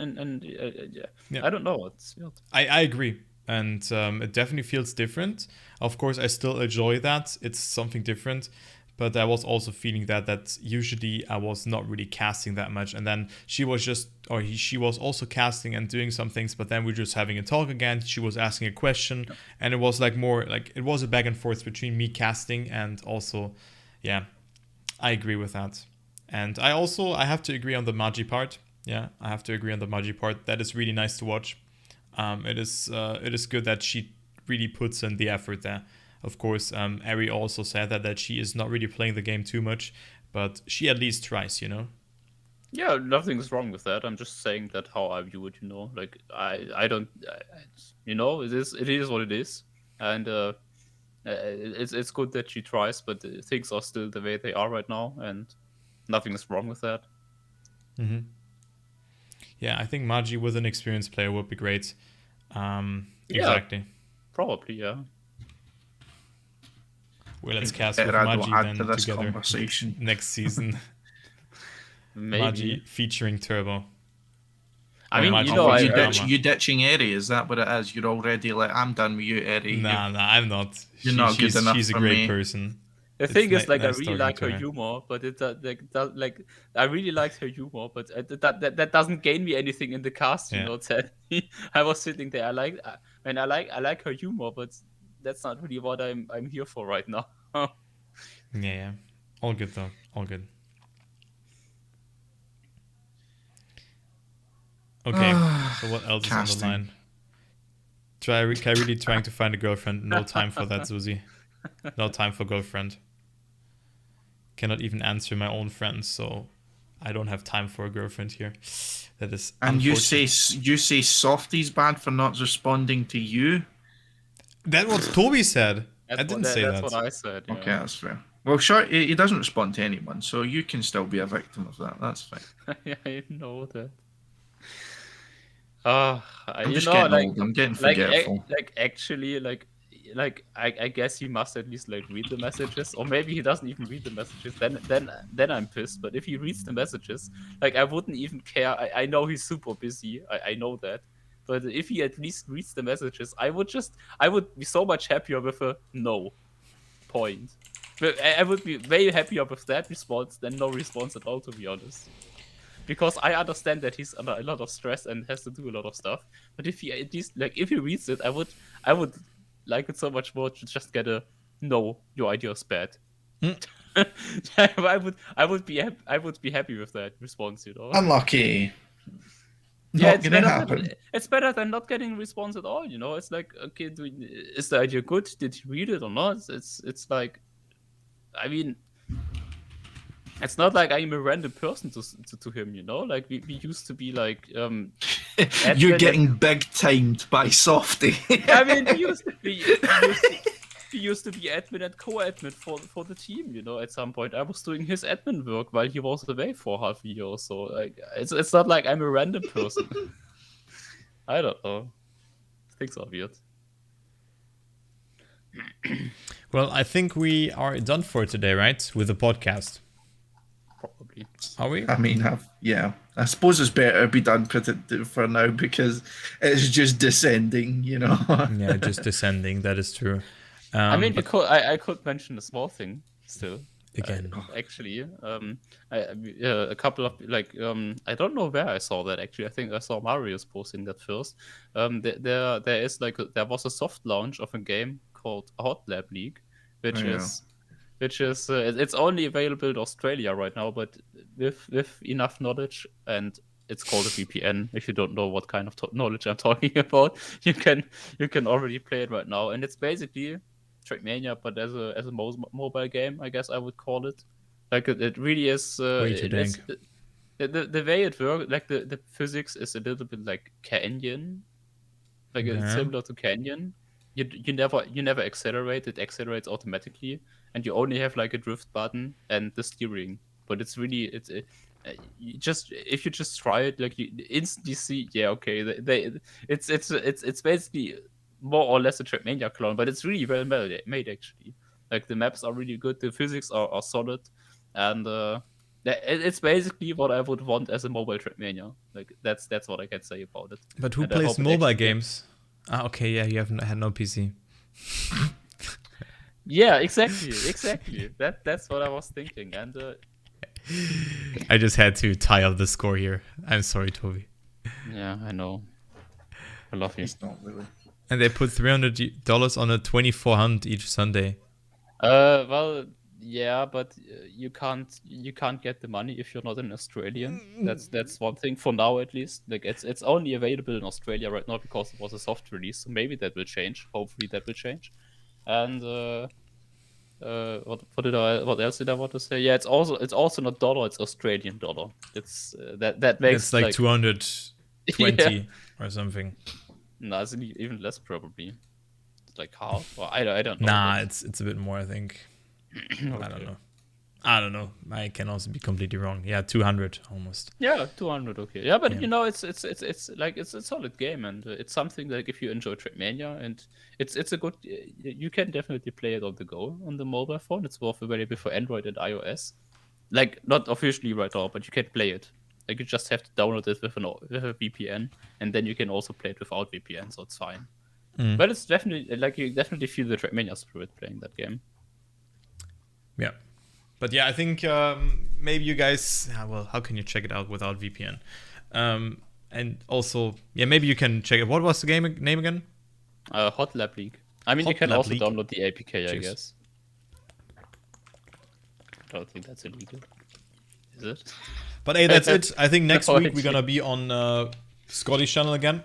Speaker 3: I don't know. It's weird.
Speaker 2: I agree. And it definitely feels different. Of course, I still enjoy that. It's something different. But I was also feeling that usually I was not really casting that much. And then she was also casting and doing some things. But then we were just having a talk again. She was asking a question. And it was like more like it was a back and forth between me casting and also, I agree with that. And I have to agree on the Magi part. Yeah, I have to agree on the Magi part. That is really nice to watch. It is good that she really puts in the effort there. Of course, Ari also said that she is not really playing the game too much, but she at least tries,
Speaker 3: Yeah, nothing's wrong with that. I'm just saying that how I view it, Like I don't, it is what it is, and it's good that she tries, but things are still the way they are right now, and nothing is wrong with that.
Speaker 2: Mm-hmm. Yeah, I think Magi with an experienced player would be great. Exactly.
Speaker 3: Probably, yeah.
Speaker 2: Well, let's cast with Magi then together next season.
Speaker 3: Maybe.
Speaker 2: Magi featuring Turbo.
Speaker 3: I mean,
Speaker 1: you ditching Eri? Is that what it is? You're already like, I'm done with you, Eri.
Speaker 2: Nah, I'm not.
Speaker 1: You're not good enough.
Speaker 2: She's a great person.
Speaker 3: The thing is, like, I really like her humor, but I really liked her humor, but that doesn't gain me anything in the cast, Ted. I was sitting there, I like her humor, but that's not really what I'm here for right now.
Speaker 2: Yeah. All good though. All good. Okay, so what else is on the line? Really trying to find a girlfriend. No time for that, Susie. No time for girlfriend. Cannot even answer my own friends, so I don't have time for a girlfriend here. That is.
Speaker 1: And you say Softy's bad for not responding to you?
Speaker 2: That's what Toby said. I didn't say that.
Speaker 3: That's what I said. Yeah.
Speaker 1: Okay, that's fair. Well, sure, he doesn't respond to anyone, so you can still be a victim of that. That's fine.
Speaker 3: Yeah, I know that.
Speaker 1: I'm just getting old. I'm getting forgetful.
Speaker 3: I guess he must at least like read the messages, or maybe he doesn't even read the messages. Then I'm pissed. But if he reads the messages, like I wouldn't even care. I know he's super busy. I know that. But if he at least reads the messages, I would be so much happier with a no point. But I would be way happier with that response than no response at all, to be honest. Because I understand that he's under a lot of stress and has to do a lot of stuff. But if he at least if he reads it, I would like it so much more to just get a no, your idea is bad. I would be happy with that response,
Speaker 1: Unlucky.
Speaker 3: Yeah, it's better than not getting a response at all, It's like, okay, is the idea good? Did you read it or not? It's like, I mean, it's not like I'm a random person to him, Like we used to be like
Speaker 1: you're getting big timed by Softy.
Speaker 3: I mean, he used to be admin and co-admin for the team, At some point, I was doing his admin work while he was away for half a year or so. Like it's not like I'm a random person. I don't know. Things are weird.
Speaker 2: Well, I think we are done for today, right? With the podcast.
Speaker 3: Probably.
Speaker 2: Are we?
Speaker 1: I mean, I suppose it's better to be done for now because it's just descending,
Speaker 2: Yeah, just descending. That is true.
Speaker 3: I mean, I could mention a small thing still.
Speaker 2: Again,
Speaker 3: actually, a couple of I don't know where I saw that actually. I think I saw Marius posting that first. There was a soft launch of a game called Hot Lab League, which is which is it's only available in Australia right now, but with enough knowledge, and it's called a VPN. If you don't know what kind of knowledge I'm talking about, you can already play it right now, and it's basically Trackmania, but as a mobile game, I guess I would call it. Like it really is.
Speaker 2: Way too dang.
Speaker 3: The way it works, like the physics is a little bit like Canyon, like it's similar to Canyon. You never accelerate; it accelerates automatically, and you only have like a drift button and the steering. But it's really you just if you just try it, like you instantly see, yeah, okay, it's basically more or less a Trackmania clone, but it's really well made actually. Like the maps are really good, the physics are solid, and it's basically what I would want as a mobile Trackmania. Like that's what I can say about it.
Speaker 2: But who
Speaker 3: And I
Speaker 2: plays
Speaker 3: hope it
Speaker 2: mobile
Speaker 3: actually-
Speaker 2: games? Ah, okay, yeah, you haven't had no PC.
Speaker 3: Yeah, exactly. That's what I was thinking, and
Speaker 2: I just had to tie up the score here. I'm sorry, Toby.
Speaker 3: yeah, I know. I love you.
Speaker 1: It's not really.
Speaker 2: And they put $300 on a 2400 each Sunday.
Speaker 3: Well, yeah, but you can't get the money if you're not an Australian. That's one thing for now at least. Like it's only available in Australia right now because it was a soft release. So maybe that will change. Hopefully that will change. And what else did I want to say? Yeah, it's also not dollar. It's Australian dollar. It's that makes
Speaker 2: It's like 220 or something.
Speaker 3: No, it's even less probably. It's like half. Or I don't know.
Speaker 2: Nah, it's a bit more, I think. I don't know. I can also be completely wrong. Yeah, 200 almost.
Speaker 3: Yeah, 200. Okay. Yeah, but
Speaker 2: Yeah.
Speaker 3: you know, it's like it's a solid game, and it's something like if you enjoy Trackmania, and it's a good. You can definitely play it on the go on the mobile phone. It's both available for Android and iOS. Like not officially right now, but you can play it. Like you just have to download it with a VPN, and then you can also play it without VPN, so it's fine. But it's definitely like you definitely feel the Trackmania spirit playing that game.
Speaker 2: Yeah. But yeah, I think maybe you guys, well, how can you check it out without VPN? And also, yeah, maybe you can check it. What was the game name again?
Speaker 3: Hot Lab League. I mean,
Speaker 2: Hot
Speaker 3: you can
Speaker 2: Lab
Speaker 3: also
Speaker 2: League.
Speaker 3: download the APK, I
Speaker 2: Cheers.
Speaker 3: guess. I don't think that's illegal. Is it?
Speaker 2: But hey, that's it. I think next
Speaker 3: No
Speaker 2: week
Speaker 3: idea.
Speaker 2: we're gonna be on Scotty's channel again.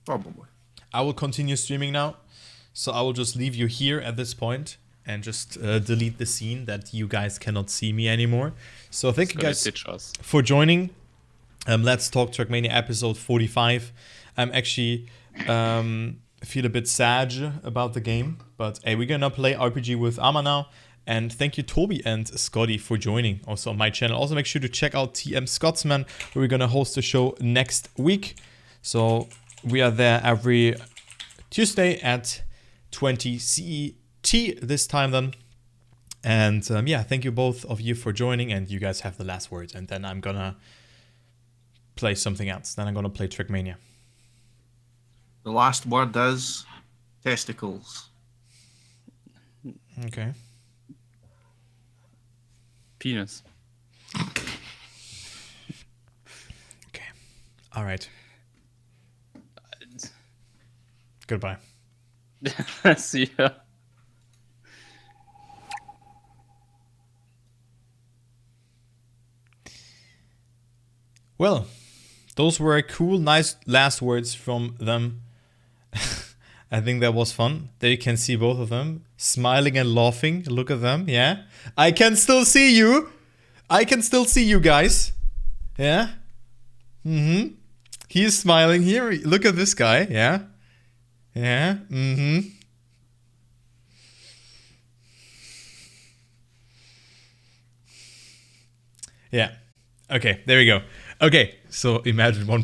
Speaker 1: Probably.
Speaker 2: I will continue streaming now, so I will just leave you here at this point and just delete the scene that you guys cannot see me anymore. So thank you guys
Speaker 3: Ditch us.
Speaker 2: for joining. Let's Talk Trackmania episode 45. I'm actually feel a bit sad about the game, but hey, we're gonna play RPG with Ama now. And thank you, Toby and Scotty, for joining also on my channel. Also, make sure to check out TMScotsman, where we're gonna host the show next week. So we are there every Tuesday at 20 CET this time then. And yeah, thank you both of you for joining, and you guys have the last word. And then I'm gonna play something else. Then I'm gonna play Trackmania.
Speaker 1: The last word is testicles.
Speaker 2: Okay.
Speaker 3: Penis.
Speaker 2: Okay. All right. Goodbye.
Speaker 3: See ya.
Speaker 2: Well, those were cool, nice last words from them. I think that was fun. There you can see both of them smiling and laughing. Look at them, yeah. I can still see you. I can still see you guys. Yeah. Mm-hmm. He's smiling here. Look at this guy, yeah. Yeah. Mm-hmm. Yeah. Okay, there we go. Okay, so imagine one